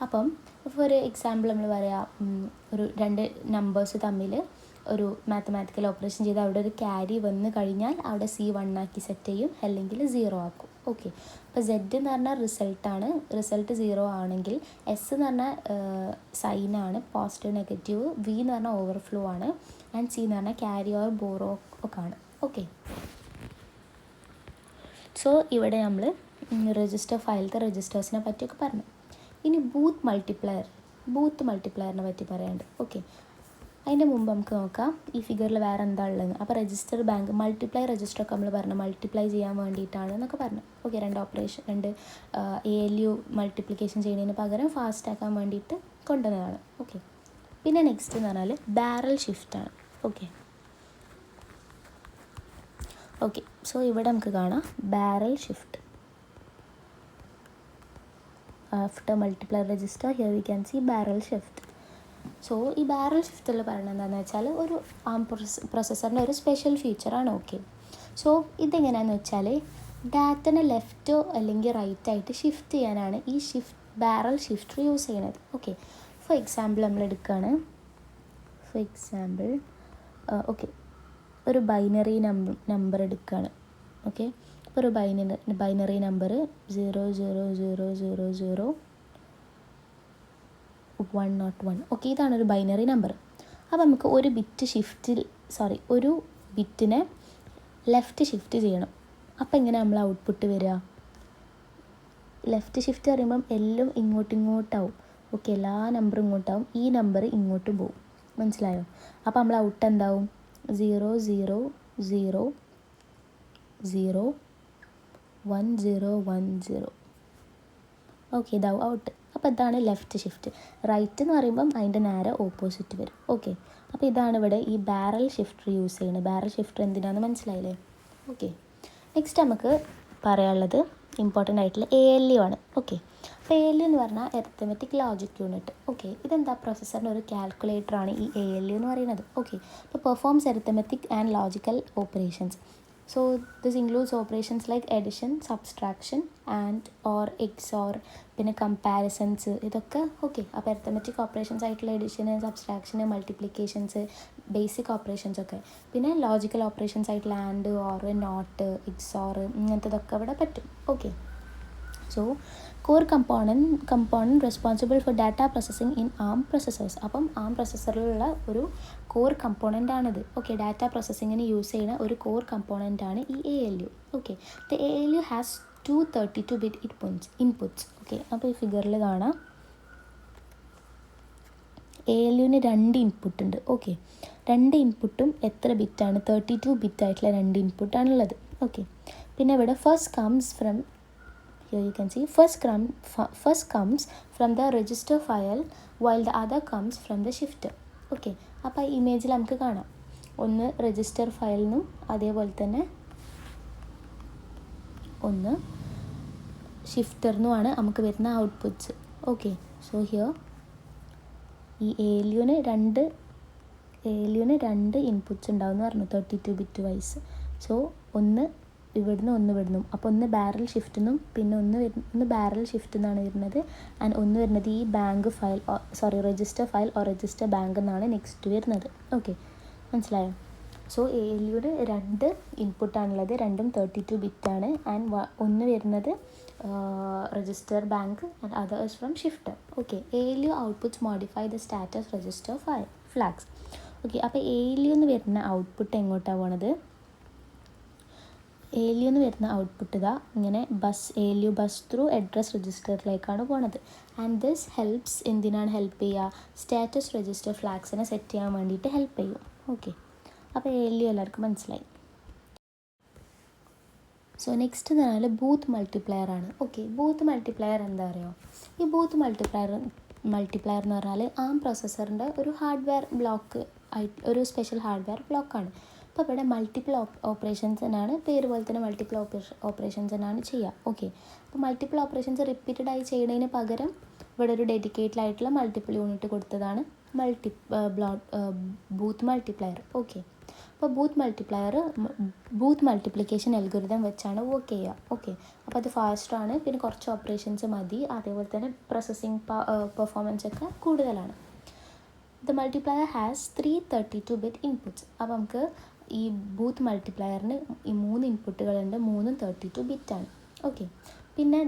അപ്പം ഇപ്പോൾ ഒരു എക്സാമ്പിൾ നമ്മൾ പറയാം, ഒരു 2 നമ്പേഴ്സ് തമ്മിൽ ഒരു മാത്തമാറ്റിക്കൽ ഓപ്പറേഷൻ ചെയ്ത് അവിടെ ഒരു ക്യാരി വന്നു കഴിഞ്ഞാൽ അവിടെ C1 ആക്കി സെറ്റ് ചെയ്യും, അല്ലെങ്കിൽ 0 ആക്കും. ഓക്കെ, അപ്പോൾ Z എന്ന് പറഞ്ഞാൽ റിസൾട്ടാണ്. റിസൾട്ട് 0 ആണെങ്കിൽ S എന്ന് പറഞ്ഞാൽ സൈനാണ്, പോസിറ്റീവ് നെഗറ്റീവ്. V എന്ന് പറഞ്ഞാൽ ഓവർഫ്ലോ ആണ്. ആൻഡ് C എന്ന് പറഞ്ഞാൽ ക്യാരി ഓർ ബോറോ ഒക്കെ ആണ്. ഓക്കെ, സോ ഇവിടെ നമ്മൾ രജിസ്റ്റർ ഫയലത്തെ രജിസ്റ്റേഴ്സിനെ പറ്റിയൊക്കെ പറഞ്ഞു. ഇനി ബൂത്ത് മൾട്ടിപ്ലയറിനെ പറ്റി പറയാനുണ്ട്. ഓക്കെ, അതിൻ്റെ മുമ്പ് നമുക്ക് നോക്കാം ഈ ഫിഗറിൽ വേറെ എന്താ ഉള്ളതെന്ന്. അപ്പോൾ രജിസ്റ്റർ ബാങ്ക് മൾട്ടിപ്ലൈ രജിസ്റ്ററൊക്കെ നമ്മൾ പറഞ്ഞു മൾട്ടിപ്ലൈ ചെയ്യാൻ വേണ്ടിയിട്ടാണ് എന്നൊക്കെ പറഞ്ഞു. ഓക്കെ, രണ്ട് ALU മൾട്ടിപ്ലിക്കേഷൻ ചെയ്യുന്നതിന് പകരം ഫാസ്റ്റ് ആക്കാൻ വേണ്ടിയിട്ട് കൊണ്ടുവന്നതാണ്. ഓക്കെ, പിന്നെ നെക്സ്റ്റ് എന്ന് പറഞ്ഞാൽ ബാരൽ ഷിഫ്റ്റാണ്. ഓക്കെ, സോ ഇവിടെ നമുക്ക് കാണാം barrel shift. After multiply register here we can see barrel shift. So ഈ ബാരൽ ഷിഫ്റ്റിൽ പറയുന്നത് എന്താണെന്ന് വെച്ചാൽ ഒരു ARM പ്രോസസ്സറിൻ്റെ ഒരു സ്പെഷ്യൽ ഫീച്ചറാണ്. ഓക്കെ, സോ ഇതെങ്ങനെയാണെന്ന് വെച്ചാൽ ഡാറ്റനെ ലെഫ്റ്റോ അല്ലെങ്കിൽ റൈറ്റ് ആയിട്ട് ഷിഫ്റ്റ് ചെയ്യാനാണ് ഈ ബാരൽ ഷിഫ്റ്റർ യൂസ് ചെയ്യുന്നത്. ഓക്കെ, ഫോർ എക്സാമ്പിൾ നമ്മൾ എടുക്കുകയാണ്. ഓക്കെ, ഒരു ബൈനറി നമ്പർ എടുക്കുകയാണ്. ഓക്കെ, ഇപ്പോൾ ഒരു ബൈനറി നമ്പർ 000000101. ഓക്കെ, ഇതാണ് ഒരു ബൈനറി നമ്പർ. അപ്പോൾ നമുക്ക് ഒരു ബിറ്റിനെ ലെഫ്റ്റ് ഷിഫ്റ്റ് ചെയ്യണം. അപ്പോൾ എങ്ങനെ നമ്മൾ ഔട്ട്പുട്ട് വരിക? ലെഫ്റ്റ് ഷിഫ്റ്റ് പറയുമ്പം എല്ലാം ഇങ്ങോട്ടാവും. ഓക്കെ, എല്ലാ നമ്പറും ഇങ്ങോട്ടാവും, ഈ നമ്പർ ഇങ്ങോട്ടും പോവും. മനസ്സിലായോ? അപ്പോൾ നമ്മൾ ഔട്ട് എന്താവും? 0000110. ഓക്കെ, ഇതാവും ഔട്ട്. അപ്പോൾ ഇതാണ് ലെഫ്റ്റ് ഷിഫ്റ്റ്. റൈറ്റ് എന്ന് പറയുമ്പം അതിൻ്റെ നേരെ ഓപ്പോസിറ്റ് വരും. ഓക്കെ, അപ്പോൾ ഇതാണ് ഇവിടെ ഈ ബാരൽ ഷിഫ്റ്റർ യൂസ് ചെയ്യുന്നത്. ബാരൽ ഷിഫ്റ്റർ എന്തിനാണെന്ന് മനസ്സിലായില്ലേ? ഓക്കെ, നെക്സ്റ്റ് നമുക്ക് പറയാനുള്ളത് ഇമ്പോർട്ടൻ്റ് ആയിട്ടുള്ള ALU ആണ്. ഓക്കെ, അപ്പോൾ ALU എന്ന് പറഞ്ഞാൽ അരിത്മെറ്റിക് ലോജിക് യൂണിറ്റ്. ഓക്കെ, ഇതെന്താ പ്രോസസ്സറിൻ്റെ ഒരു കാൽക്കുലേറ്ററാണ് ഈ ALU എന്ന് പറയുന്നത്. ഓക്കെ, അപ്പോൾ performs arithmetic and logical operations. So this includes operations like addition, subtraction and or XOR, പിന്നെ കമ്പാരിസൺസ്, ഇതൊക്കെ. ഓക്കെ, അപ്പോൾ അരിത്മെറ്റിക് ഓപ്പറേഷൻസ് ആയിട്ടുള്ള edition, subtraction, multiplications, basic operations ഒക്കെ. പിന്നെ ലോജിക്കൽ ഓപ്പറേഷൻസ് ആയിട്ടുള്ള ആൻഡ്, ഓർ, നോട്ട്, XOR, ഇങ്ങനത്തതൊക്കെ ഇവിടെ പറ്റും. Okay, so core component responsible for data processing in ARM processors. അപ്പം ARM പ്രൊസസ്സറിലുള്ള ഒരു കോർ കമ്പോണൻ്റ് ആണിത്. ഓക്കെ, ഡാറ്റ പ്രോസസ്സിങ്ങിന് യൂസ് ചെയ്യുന്ന ഒരു കോർ കമ്പോണൻ്റ് ആണ് ഈ ALU. Okay, the ALU has 232-bit inputs. Okay, അപ്പോൾ ഈ ഫിഗറിൽ കാണാം ALUവിന് 2 ഇൻപുട്ട് ഉണ്ട്. ഓക്കെ, 2 ഇൻപുട്ടും എത്ര ബിറ്റാണ്? 32 ബിറ്റ് ആയിട്ടുള്ള 2 ഇൻപുട്ടാണുള്ളത്. ഓക്കെ, പിന്നെ ഇവിടെ first comes from here you can see first comes from the register file while the other comes from the shifter. Okay, അപ്പോൾ ഈ ഇമേജിൽ നമുക്ക് കാണാം ഒന്ന് രജിസ്റ്റർ ഫയലിൽ നിന്നും അതേപോലെ തന്നെ ഒന്ന് ഷിഫ്റ്ററിനുമാണ് നമുക്ക് വരുന്ന ഔട്ട്പുട്ട്സ്. ഓക്കെ, സോ ഹിയർ ഈ ALUവിന് രണ്ട് ഇൻപുട്ട്സ് ഉണ്ടാവും എന്ന് പറഞ്ഞു 32 ബിറ്റ് വൈസ്. സോ ഒന്ന് ഇവിടുന്ന് അപ്പോൾ ഒന്ന് ബാരൽ ഷിഫ്റ്റ് നിന്നും പിന്നെ ഒന്ന് ബാരൽ ഷിഫ്റ്റ് എന്നാണ് വരുന്നത്. ആൻഡ് ഒന്ന് വരുന്നത് ഈ register file or register bank എന്നാണ് നെക്സ്റ്റ് വരുന്നത്. ഓക്കെ, മനസ്സിലായോ? സോ ALUവിന് 2 ഇൻപുട്ടാണുള്ളത്, രണ്ടും 32 ബിറ്റാണ്. ആൻഡ് ഒന്ന് വരുന്നത് register bank and others from shifter. Okay, ALU outputs modify the status register flags. Okay, അപ്പോൾ ALU എന്ന് വരുന്ന ഔട്ട്പുട്ട് എങ്ങോട്ടാണ് പോണത്? ALU എന്ന് വരുന്ന ഔട്ട്പുട്ട് ഇതാ ഇങ്ങനെ ALU ബസ് ത്രൂ അഡ്രസ് രജിസ്റ്ററിലേക്കാണ് പോണത്. ആൻഡ് ദിസ് ഹെൽപ്സ്, എന്തിനാണ് ഹെൽപ്പ് ചെയ്യുക? സ്റ്റാറ്റസ് രജിസ്റ്റർ ഫ്ലാഗ്സിനെ സെറ്റ് ചെയ്യാൻ വേണ്ടിയിട്ട് ഹെൽപ്പ് ചെയ്യും. ഓക്കെ, അപ്പോൾ ALU എല്ലാവർക്കും മനസ്സിലായി. സോ നെക്സ്റ്റ് എന്ന് പറഞ്ഞാൽ ബൂത്ത് മൾട്ടിപ്ലയർ ആണ്. ഓക്കെ, ബൂത്ത് മൾട്ടിപ്ലയർ എന്താ പറയുക? ഈ ബൂത്ത് മൾട്ടിപ്ലയർ എന്ന് പറഞ്ഞാൽ ARM പ്രോസസ്സറിൻ്റെ ഒരു ഹാർഡ്വെയർ ബ്ലോക്ക് ആയിട്ട് ഒരു സ്പെഷ്യൽ ഹാർഡ്വെയർ ബ്ലോക്കാണ്. അപ്പോൾ ഇവിടെ മൾട്ടിപ്പിൾ ഓപ്പറേഷൻസ് എന്നാണ് പേര് പോലെ തന്നെ മൾട്ടിപ്പിൾ ഓപ്പറേഷൻസ് എന്നാണ് ചെയ്യുക. ഓക്കെ, അപ്പോൾ മൾട്ടിപ്പിൾ ഓപ്പറേഷൻസ് റിപ്പീറ്റഡ് ആയി ചെയ്യുന്നതിന് പകരം ഇവിടെ ഒരു ഡെഡിക്കേറ്റഡ് ആയിട്ടുള്ള മൾട്ടിപ്പിൾ യൂണിറ്റ് കൊടുത്തതാണ് ബൂത്ത് മൾട്ടിപ്ലയർ. ഓക്കെ, അപ്പോൾ ബൂത്ത് മൾട്ടിപ്ലിക്കേഷൻ അൽഗോരിതം വെച്ചാണ് വർക്ക് ചെയ്യുക. ഓക്കെ, അപ്പോൾ അത് ഫാസ്റ്റാണ്, പിന്നെ കുറച്ച് ഓപ്പറേഷൻസ് മതി, അതേപോലെ തന്നെ പ്രോസസ്സിങ് പെർഫോമൻസ് ഒക്കെ കൂടുതലാണ്. The multiplier has 3 32-bit inputs. അപ്പോൾ നമുക്ക് ഈ ബൂത്ത് മൾട്ടിപ്ലയറിന് ഈ 3 ഇൻപുട്ടുകളുണ്ട്, 3 32-bit ആണ്. ഓക്കെ, പിന്നെ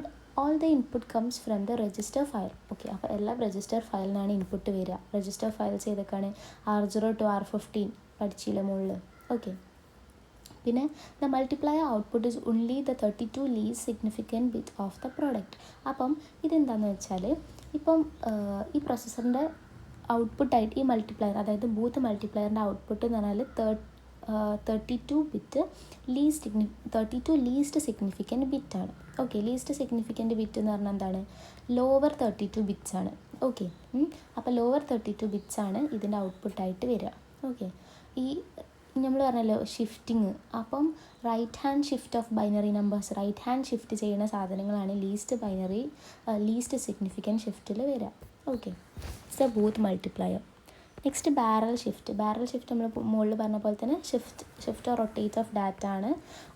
all the input comes from the register file. Okay, അപ്പോൾ എല്ലാ രജിസ്റ്റർ ഫയലിനാണ് ഇൻപുട്ട് വരിക. രജിസ്റ്റർ ഫയൽസ് ഏതൊക്കെയാണ്? R0 to R15 പഠിച്ചില്ല മുകളിൽ. ഓക്കെ, പിന്നെ the multiplier output is only the 32 least significant bit of the product. അപ്പം ഇതെന്താണെന്ന് വെച്ചാൽ, ഇപ്പം ഈ പ്രൊസസ്സറിൻ്റെ ഔട്ട്പുട്ടായിട്ട് ഈ മൾട്ടിപ്ലയർ, അതായത് ബൂത്ത് മൾട്ടിപ്ലയറിൻ്റെ ഔട്ട്പുട്ട് എന്ന് പറഞ്ഞാൽ 32 ലീസ്റ്റ് സിഗ്നിഫിക്കൻറ്റ് ബിറ്റാണ്. ഓക്കെ, ലീസ്റ്റ് സിഗ്നിഫിക്കൻറ്റ് ബിറ്റ് എന്ന് പറഞ്ഞാൽ എന്താണ്? ലോവർ 32 ബിറ്റ്സ് ആണ്. ഓക്കെ, അപ്പോൾ ലോവർ 32 ബിറ്റ്സ് ആണ് ഇതിൻ്റെ ഔട്ട്പുട്ടായിട്ട് വരിക. ഓക്കെ, ഈ നമ്മൾ പറഞ്ഞല്ലോ ഷിഫ്റ്റിങ്, അപ്പം right hand shift of binary numbers, right hand shift ചെയ്യുന്ന സാധനങ്ങളാണ് ലീസ്റ്റ് സിഗ്നിഫിക്കൻറ്റ് ഷിഫ്റ്റിൽ വരിക. Okay, it's a Booth multiplier. Next barrel shift. Barrel shift നമ്മൾ മുകളിൽ പറഞ്ഞ പോലെ തന്നെ shift or rotate of data ആണ്.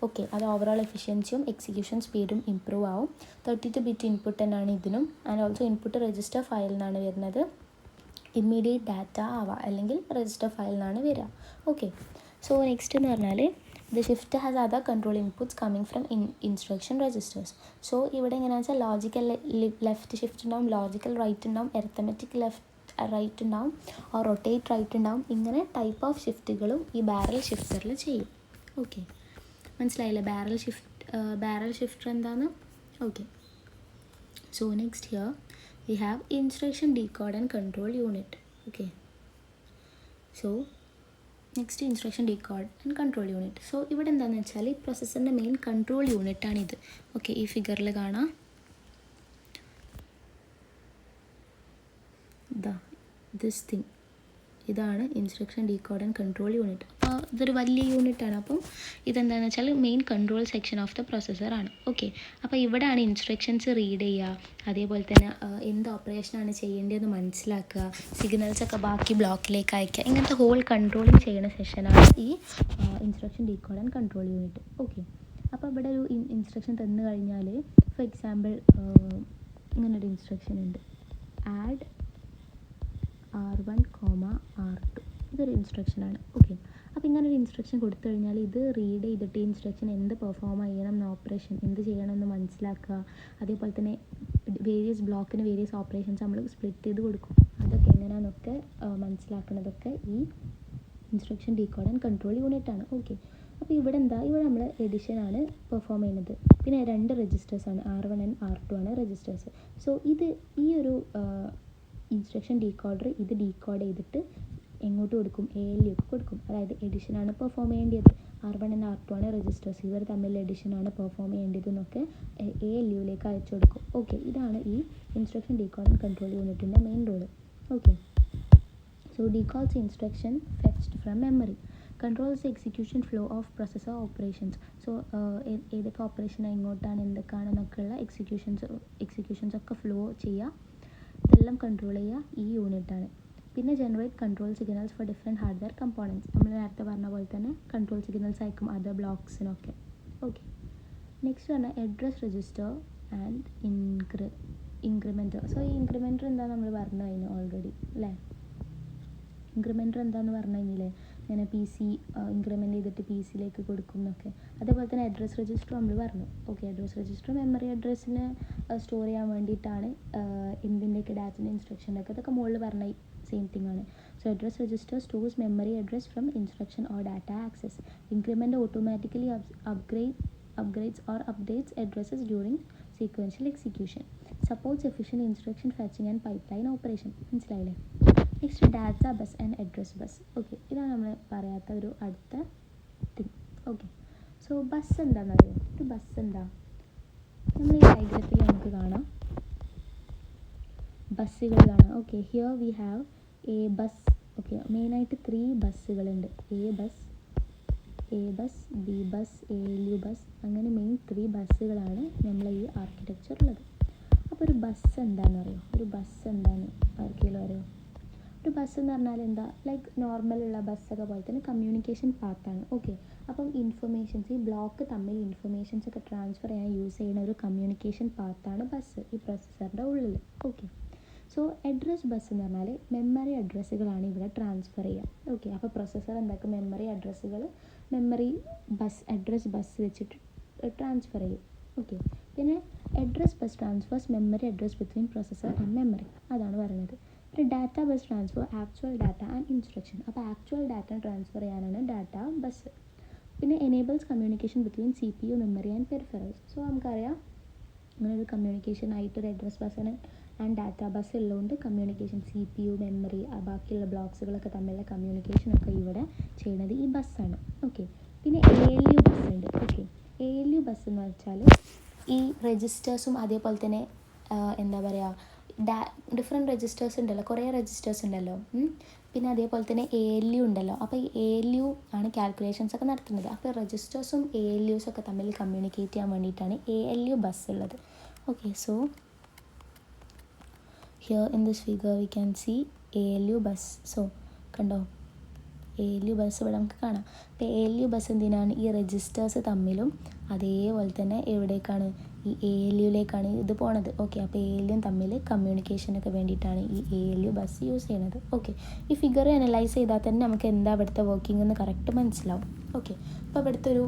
ഓക്കെ, അത് ഓവറോൾ എഫിഷ്യൻസിയും എക്സിക്യൂഷൻ സ്പീഡും ഇമ്പ്രൂവ് ആവും. 32 ബിറ്റ് ഇൻപുട്ട് തന്നെയാണ് ഇതിനും. ആൻഡ് ഓൾസോ ഇൻപുട്ട് രജിസ്റ്റർ ഫയലിൽ നിന്നാണ് വരുന്നത്. ഇമ്മീഡിയറ്റ് ഡാറ്റ ആവാം, അല്ലെങ്കിൽ രജിസ്റ്റർ ഫയലിൽ നിന്നാണ് വരിക. ഓക്കെ, സോ നെക്സ്റ്റ് എന്ന് പറഞ്ഞാൽ the shift has other control inputs coming from instruction registers. So ഇവിടെ എങ്ങനെയാണെന്ന് വെച്ചാൽ ലോജിക്കൽ ലെഫ്റ്റ് ഷിഫ്റ്റ് ഉണ്ടാവും, ലോജിക്കൽ റൈറ്റ് ഉണ്ടാവും, എർത്തമെറ്റിക് ലെഫ്റ്റ് റൈറ്റ് ഉണ്ടാവും, ഓർ റൊട്ടേറ്റ് റൈറ്റ് ഉണ്ടാവും. ഇങ്ങനെ ടൈപ്പ് ഓഫ് ഷിഫ്റ്റുകളും ഈ ബാരൽ ഷിഫ്റ്ററിൽ ചെയ്യും. ഓക്കെ, മനസ്സിലായില്ലേ ബാരൽ ഷിഫ്റ്റർ എന്താണെന്ന്? Okay, so next here we have instruction decode and control unit. Okay, so next instruction decode and control unit. So ഇവിടെ എന്താണെന്ന് വെച്ചാൽ ഈ പ്രൊസസ്സറിൻ്റെ മെയിൻ കൺട്രോൾ യൂണിറ്റ് ആണിത്. ഓക്കെ, ഈ ഫിഗറിൽ കാണാം, ദിസ് തിങ്, ഇതാണ് instruction decode and control unit. അപ്പോൾ ഇതൊരു വലിയ യൂണിറ്റാണ്. അപ്പം ഇതെന്താണെന്ന് വെച്ചാൽ main control section of the പ്രൊസസ്സറാണ്. ഓക്കെ, അപ്പോൾ ഇവിടെയാണ് ഇൻസ്ട്രക്ഷൻസ് റീഡ് ചെയ്യുക, അതേപോലെ തന്നെ എന്ത് ഓപ്പറേഷനാണ് ചെയ്യേണ്ടതെന്ന് മനസ്സിലാക്കുക, സിഗ്നൽസൊക്കെ ബാക്കി ബ്ലോക്കിലേക്ക് അയക്കുക, ഇങ്ങനത്തെ ഹോൾ കൺട്രോളിങ് ചെയ്യുന്ന സെഷനാണ് ഈ instruction decode and control unit. Okay, അപ്പോൾ ഇവിടെ ഒരു ഇൻസ്ട്രക്ഷൻ തന്നു കഴിഞ്ഞാൽ, ഫോർ എക്സാമ്പിൾ ഇങ്ങനൊരു ഇൻസ്ട്രക്ഷൻ ഉണ്ട്, ആഡ് R1, R2. ഇതൊരു ഇൻസ്ട്രക്ഷനാണ്. ഓക്കെ, അപ്പോൾ ഇങ്ങനൊരു ഇൻസ്ട്രക്ഷൻ കൊടുത്തു കഴിഞ്ഞാൽ ഇത് റീഡ് ചെയ്തിട്ട് ഈ ഇൻസ്ട്രക്ഷൻ എന്ത് പെർഫോം ചെയ്യണം എന്ന്, ഓപ്പറേഷൻ എന്ത് ചെയ്യണം എന്ന് മനസ്സിലാക്കുക. അതേപോലെ തന്നെ വേരിയസ് ബ്ലോക്കിന് വേരിയസ് ഓപ്പറേഷൻസ് നമ്മൾ സ്പ്ലിറ്റ് ചെയ്ത് കൊടുക്കും. അതൊക്കെ എങ്ങനെയാണെന്നൊക്കെ മനസ്സിലാക്കുന്നതൊക്കെ ഈ ഇൻസ്ട്രക്ഷൻ ഡീകോഡ് ആൻഡ് കൺട്രോൾ യൂണിറ്റാണ്. ഓക്കെ, അപ്പോൾ ഇവിടെ നമ്മൾ എഡിഷനാണ് പെർഫോം ചെയ്യുന്നത്. പിന്നെ 2 രജിസ്റ്റേഴ്സാണ്, R1 ആൻഡ് R2 ആണ് രജിസ്റ്റേഴ്സ്. സോ ഈ ഒരു ഇൻസ്ട്രക്ഷൻ ഡീകോഡർ ഇത് ഡീകോഡ് ചെയ്തിട്ട് എങ്ങോട്ട് കൊടുക്കും? ALU കൊടുക്കും. അതായത് എഡിഷനാണ് പെർഫോം ചെയ്യേണ്ടത്. R1 ആൻഡ് R2 ആണ് രജിസ്റ്റേഴ്സ്, ഇവർ തമ്മിൽ എഡിഷനാണ് പെർഫോം ചെയ്യേണ്ടതെന്നൊക്കെ ALUവിലേക്ക് അയച്ചു കൊടുക്കും. ഓക്കെ, ഇതാണ് ഈ ഇൻസ്ട്രക്ഷൻ ഡീകോഡ് ആൻഡ് കൺട്രോൾ യൂണിറ്റിൻ്റെ main role. Okay, so decodes instruction fetched from memory, controls execution flow of processor operations. So ഏതൊക്കെ ഓപ്പറേഷൻ എങ്ങോട്ടാണ് എന്തൊക്കെയാണെന്നൊക്കെയുള്ള എക്സിക്യൂഷൻസ് ഒക്കെ ഫ്ലോ ചെയ്യുക, ഇതെല്ലാം കൺട്രോൾ ചെയ്യുക ഈ യൂണിറ്റാണ്. പിന്നെ generate control signals for different hardware components. നമ്മൾ നേരത്തെ പറഞ്ഞ പോലെ തന്നെ കൺട്രോൾ സിഗ്നൽസ് അയക്കും അതർ ബ്ലോക്സിനൊക്കെ. ഓക്കെ, നെക്സ്റ്റ് പറഞ്ഞാൽ address register and incrementer. So ഈ ഇൻക്രിമെൻറ്റർ എന്താണെന്ന് നമ്മൾ പറഞ്ഞു കഴിഞ്ഞു ഓൾറെഡി അല്ലേ? ഇൻക്രിമെൻറ്റർ എന്താണെന്ന് പറഞ്ഞു കഴിഞ്ഞില്ലേ? ഇങ്ങനെ PC ഇൻക്രിമെൻറ്റ് ചെയ്തിട്ട് PC കൊടുക്കും എന്നൊക്കെ. അതേപോലെ തന്നെ അഡ്രസ് രജിസ്റ്റർ നമ്മൾ പറഞ്ഞു. ഓക്കെ, അഡ്രസ് രജിസ്റ്റർ മെമ്മറി അഡ്രസ്സിന് സ്റ്റോർ ചെയ്യാൻ വേണ്ടിയിട്ടാണ്. എന്തിൻ്റെയൊക്കെ ഡാറ്റൻ്റെ ഇൻസ്ട്രക്ഷൻ്റെയൊക്കെ ഇതൊക്കെ മുകളിൽ പറഞ്ഞ സെയിം തിങ് ആണ്. So address register stores memory address from instruction or data access. Increment automatically upgrades or updates addresses during sequential execution. Supports efficient instruction fetching and pipeline operation. മനസ്സിലായില്ലേ? Next data bus and address bus. Okay, ഇതാണ് നമ്മൾ പറയാത്ത ഒരു അടുത്ത തിങ്. ഓക്കെ, സോ ബസ് എന്താണെന്നറിയോ? ഒരു ബസ് എന്താ? നമ്മൾ ഈ ഡയഗ്രത്തിൽ നമുക്ക് കാണാം ബസ്സുകൾ കാണാം. Okay, here we have A bus. Okay, മെയിനായിട്ട് 3 ബസ്സുകളുണ്ട്. A bus, B bus, ALU bus, അങ്ങനെ മെയിൻ 3 ബസ്സുകളാണ് നമ്മൾ ഈ ആർക്കിടെക്ചറുള്ളത്. അപ്പോൾ ഒരു ബസ് എന്താണെന്ന് അറിയോ? ഒരു ബസ് എന്താണെന്ന് ആർക്കെങ്കിലും അറിയോ? ഒരു ബസ് എന്ന് പറഞ്ഞാൽ എന്താ? ലൈക്ക് നോർമലുള്ള ബസ്സൊക്കെ പോലെ തന്നെ കമ്മ്യൂണിക്കേഷൻ പാത്താണ്. ഓക്കെ, അപ്പം ഇൻഫർമേഷൻസ്, ഈ ബ്ലോക്ക് തമ്മിൽ ഇൻഫർമേഷൻസ് ഒക്കെ ട്രാൻസ്ഫർ ചെയ്യാൻ യൂസ് ചെയ്യുന്ന ഒരു കമ്മ്യൂണിക്കേഷൻ പാത്താണ് ബസ് ഈ പ്രൊസസ്സറിൻ്റെ ഉള്ളിൽ. ഓക്കെ, സോ അഡ്രസ് ബസ് എന്ന് പറഞ്ഞാൽ മെമ്മറി അഡ്രസ്സുകളാണ് ഇവിടെ ട്രാൻസ്ഫർ ചെയ്യുക. ഓക്കെ, അപ്പോൾ പ്രൊസസ്സർ എന്താക്കും, മെമ്മറി അഡ്രസ്സുകൾ മെമ്മറി അഡ്രസ് ബസ് വെച്ചിട്ട് ട്രാൻസ്ഫർ ചെയ്യും. ഓക്കെ, പിന്നെ address bus transfers memory address between processor and memory, അതാണ് പറയുന്നത്. പിന്നെ data bus transfer actual data and instruction, അപ്പോൾ ആക്ച്വൽ ഡാറ്റ ട്രാൻസ്ഫർ ചെയ്യാനാണ് ഡാറ്റ ബസ്. പിന്നെ enables communication between CPU memory and peripherals. So നമുക്കറിയാം അങ്ങനെ ഒരു കമ്മ്യൂണിക്കേഷൻ ആയിട്ട് ഒരു അഡ്രസ് ബസ്സിന് ആൻഡ് ഡാറ്റ ബസ് ഉള്ളതുകൊണ്ട് കമ്മ്യൂണിക്കേഷൻ CPU മെമ്മറി ബാക്കിയുള്ള ബ്ലോക്സുകളൊക്കെ തമ്മിലുള്ള കമ്മ്യൂണിക്കേഷനൊക്കെ ഇവിടെ ചെയ്യുന്നത് ഈ ബസ്സാണ്. ഓക്കെ, പിന്നെ ALU ബസ് ഉണ്ട്. ഓക്കെ, ALU ബസ് എന്ന് വെച്ചാൽ ഈ രജിസ്റ്റേഴ്സും അതേപോലെ തന്നെ എന്താ പറയുക ഡിഫറെൻറ്റ് രജിസ്റ്റേഴ്സ് ഉണ്ടല്ലോ, കുറേ രജിസ്റ്റേഴ്സ് ഉണ്ടല്ലോ. പിന്നെ അതേപോലെ തന്നെ ALU ഉണ്ടല്ലോ. അപ്പോൾ ഈ ALU ആണ് കാൽക്കുലേഷൻസ് ഒക്കെ നടത്തുന്നത്. അപ്പോൾ രജിസ്റ്റേഴ്സും ALUs ഒക്കെ തമ്മിൽ കമ്മ്യൂണിക്കേറ്റ് ചെയ്യാൻ വേണ്ടിയിട്ടാണ് ALU ബസ് ഉള്ളത്. Okay, so here in this figure we can see ALU bus. So കണ്ടോ, ALU ബസ് ഇവിടെ നമുക്ക് കാണാം. അപ്പോൾ ALU ബസ് എന്തിനാണ്, ഈ രജിസ്റ്റേഴ്സ് തമ്മിലും അതേപോലെ തന്നെ എവിടേക്കാണ്, ഈ ALUയിലേക്കാണ് ഇത് പോണത്. ഓക്കെ, അപ്പോൾ ALU തമ്മിൽ കമ്മ്യൂണിക്കേഷനൊക്കെ വേണ്ടിയിട്ടാണ് ഈ ALU ബസ് യൂസ് ചെയ്യുന്നത്. ഓക്കെ, ഈ ഫിഗർ അനലൈസ് ചെയ്താൽ തന്നെ നമുക്ക് എന്താ ഇവിടുത്തെ വർക്കിംഗ് എന്ന് കറക്റ്റ് മനസ്സിലാവും. ഓക്കെ, അപ്പോൾ ഇവിടുത്തെ ഒരു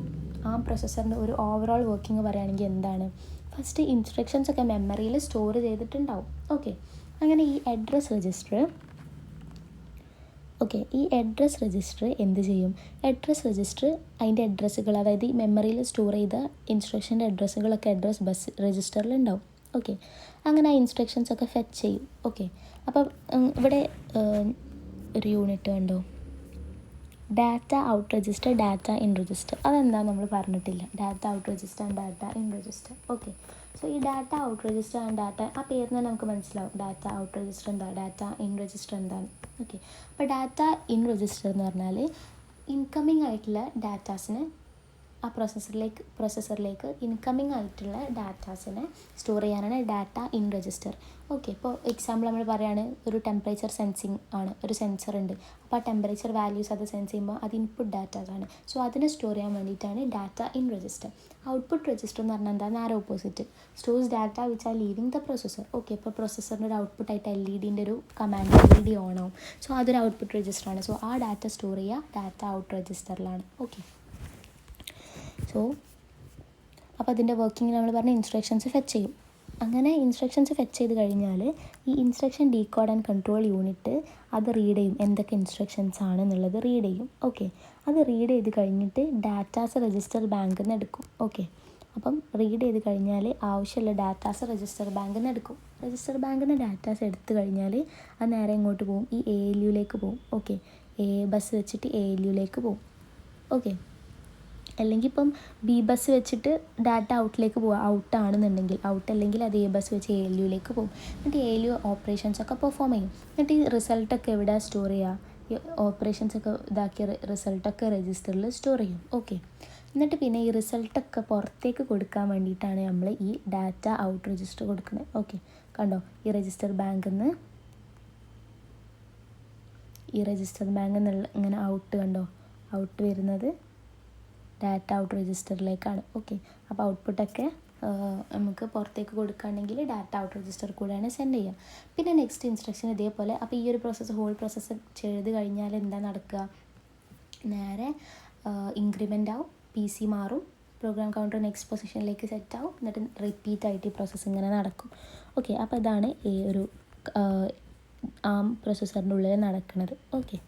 പ്രൊസസ്സറിൻ്റെ ഒരു ഓവറോൾ വർക്കിംഗ് പറയുകയാണെങ്കിൽ എന്താണ്, ഫസ്റ്റ് ഇൻസ്ട്രക്ഷൻസ് ഒക്കെ മെമ്മറിയിൽ സ്റ്റോർ ചെയ്തിട്ടുണ്ടാവും. ഓക്കെ, അങ്ങനെ ഈ അഡ്രസ് രജിസ്റ്റർ എന്ത് ചെയ്യും, അഡ്രസ് രജിസ്റ്റർ അതിൻ്റെ അഡ്രസ്സുകൾ, അതായത് ഈ മെമ്മറിയിൽ സ്റ്റോർ ചെയ്ത ഇൻസ്ട്രക്ഷൻ്റെ അഡ്രസ്സുകളൊക്കെ അഡ്രസ് ബസ് രജിസ്റ്ററിൽ ഉണ്ടാവും. ഓക്കെ, അങ്ങനെ ആ ഇൻസ്ട്രക്ഷൻസ് ഒക്കെ ഫെച്ച് ചെയ്യും. ഓക്കെ, അപ്പം ഇവിടെ ഒരു യൂണിറ്റ് കണ്ടോ, data out register, data in register. അതെന്താണെന്ന് നമ്മൾ പറഞ്ഞിട്ടില്ല, data out register and data in register. Okay, so ഈ data out register and data, ആ പേരിൽ തന്നെ നമുക്ക് മനസ്സിലാവും ഡാറ്റ ഔട്ട് രജിസ്റ്റർ എന്താ, ഡാറ്റ ഇൻ രജിസ്റ്റർ എന്താണ്. ഓക്കെ, അപ്പോൾ ഡാറ്റ ഇൻ രജിസ്റ്റർ എന്ന് പറഞ്ഞാൽ ഇൻകമ്മിങ് ആയിട്ടുള്ള ഡാറ്റാസിനെ ആ പ്രൊസസ്സറിലേക്ക് ഇൻകമ്മിങ് ആയിട്ടുള്ള ഡാറ്റാസിനെ സ്റ്റോർ ചെയ്യാനാണ് ഡാറ്റ ഇൻ രജിസ്റ്റർ. ഓക്കെ, ഇപ്പോൾ എക്സാമ്പിൾ നമ്മൾ പറയുകയാണ്, ഒരു ടെമ്പറേച്ചർ സെൻസിങ് ആണ്, ഒരു സെൻസർ ഉണ്ട്. അപ്പോൾ ആ ടെമ്പറേച്ചർ വാല്യൂസ് അത് സെൻസ് ചെയ്യുമ്പോൾ അത് ഇൻപുട്ട് ഡാറ്റാസാണ്. സോ അതിനെ സ്റ്റോർ ചെയ്യാൻ വേണ്ടിയിട്ടാണ് data in register. Output register എന്ന് പറഞ്ഞാൽ എന്താ, നേരെ opposite, stores data which are living the processor. Okay, ഇപ്പോൾ പ്രൊസസ്സറിൻ്റെ ഒരു ഔട്ട്പുട്ടായിട്ട് LED ഒരു കമാൻഡ് LED ഓൺ ആവും. സോ അതൊരു ഔട്ട്പുട്ട് രജിസ്റ്ററാണ്. സോ ആ ഡാറ്റ സ്റ്റോർ ചെയ്യുക ഡാറ്റ ഔട്ട് രജിസ്റ്ററിലാണ്. ഓക്കെ, സോ അപ്പോൾ അതിൻ്റെ വർക്കിംഗ് നമ്മൾ പറഞ്ഞ ഇൻസ്ട്രക്ഷൻസ് ഫെച്ച് ചെയ്യും. അങ്ങനെ ഇൻസ്ട്രക്ഷൻസ് ഫെച്ച് ചെയ്ത് കഴിഞ്ഞാൽ ഈ instruction decode and control unit അത് റീഡ് ചെയ്യും, എന്തൊക്കെ ഇൻസ്ട്രക്ഷൻസ് ആണെന്നുള്ളത് റീഡ് ചെയ്യും. ഓക്കെ, അത് റീഡ് ചെയ്ത് കഴിഞ്ഞിട്ട് ഡാറ്റാസ് രജിസ്റ്റർ ബാങ്കിൽ നിന്ന് എടുക്കും. ഓക്കെ, അപ്പം റീഡ് ചെയ്ത് കഴിഞ്ഞാൽ ആവശ്യമുള്ള ഡാറ്റാസ് രജിസ്റ്റർ ബാങ്കിൽ നിന്ന് എടുക്കും. രജിസ്റ്റർ ബാങ്കിൽ നിന്ന് ഡാറ്റാസ് എടുത്തു കഴിഞ്ഞാൽ അത് നേരെ ഇങ്ങോട്ട് പോകും, ഈ ALUയിലേക്ക് പോകും. ഓക്കെ, ബസ് വെച്ചിട്ട് ALUയിലേക്ക് പോകും. ഓക്കെ, അല്ലെങ്കിൽ ഇപ്പം B ബസ് വെച്ചിട്ട് ഡാറ്റ ഔട്ടിലേക്ക് പോകുക, ഔട്ടാണെന്നുണ്ടെങ്കിൽ, ഔട്ട് അല്ലെങ്കിൽ അത് A ബസ് വെച്ച് ALUയിലേക്ക് പോകും. എന്നിട്ട് ALU ഓപ്പറേഷൻസ് ഒക്കെ പെർഫോം ചെയ്യും. എന്നിട്ട് ഈ റിസൾട്ടൊക്കെ എവിടെ സ്റ്റോർ ചെയ്യുക, ഈ ഓപ്പറേഷൻസ് ഒക്കെ ഇതാക്കിയ റിസൾട്ടൊക്കെ രജിസ്റ്ററിൽ സ്റ്റോർ ചെയ്യും. ഓക്കെ, എന്നിട്ട് പിന്നെ ഈ റിസൾട്ടൊക്കെ പുറത്തേക്ക് കൊടുക്കാൻ വേണ്ടിയിട്ടാണ് നമ്മൾ ഈ ഡാറ്റ ഔട്ട് രജിസ്റ്റർ കൊടുക്കുന്നത്. ഓക്കെ, കണ്ടോ, ഈ രജിസ്റ്റർ ബാങ്കിൽ നിന്ന് ഇങ്ങനെ ഔട്ട് കണ്ടോ, ഔട്ട് വരുന്നത് ഡാറ്റ ഔട്ട് രജിസ്റ്ററിലേക്കാണ്. ഓക്കെ, അപ്പോൾ ഔട്ട്പുട്ടൊക്കെ നമുക്ക് പുറത്തേക്ക് കൊടുക്കുകയാണെങ്കിൽ ഡാറ്റ ഔട്ട് രജിസ്റ്റർ കൂടെയാണ് സെൻഡ് ചെയ്യുക. പിന്നെ നെക്സ്റ്റ് ഇൻസ്ട്രക്ഷൻ ഇതേപോലെ. അപ്പോൾ ഈ ഒരു ഹോൾ പ്രോസസ്സ് ചെയ്ത് കഴിഞ്ഞാൽ എന്താ നടക്കുക, നേരെ ഇൻക്രിമെൻ്റ് ആവും, PC മാറും, പ്രോഗ്രാം കൗണ്ടർ നെക്സ്റ്റ് പൊസിഷനിലേക്ക് സെറ്റ് ആവും, എന്നിട്ട് റിപ്പീറ്റ് ആയിട്ട് ഈ പ്രോസസ്സ് ഇങ്ങനെ നടക്കും. ഓക്കെ, അപ്പോൾ ഇതാണ് ഈ ഒരു പ്രൊസസ്സറിൻ്റെ ഉള്ളിൽ നടക്കുന്നത്. ഓക്കെ.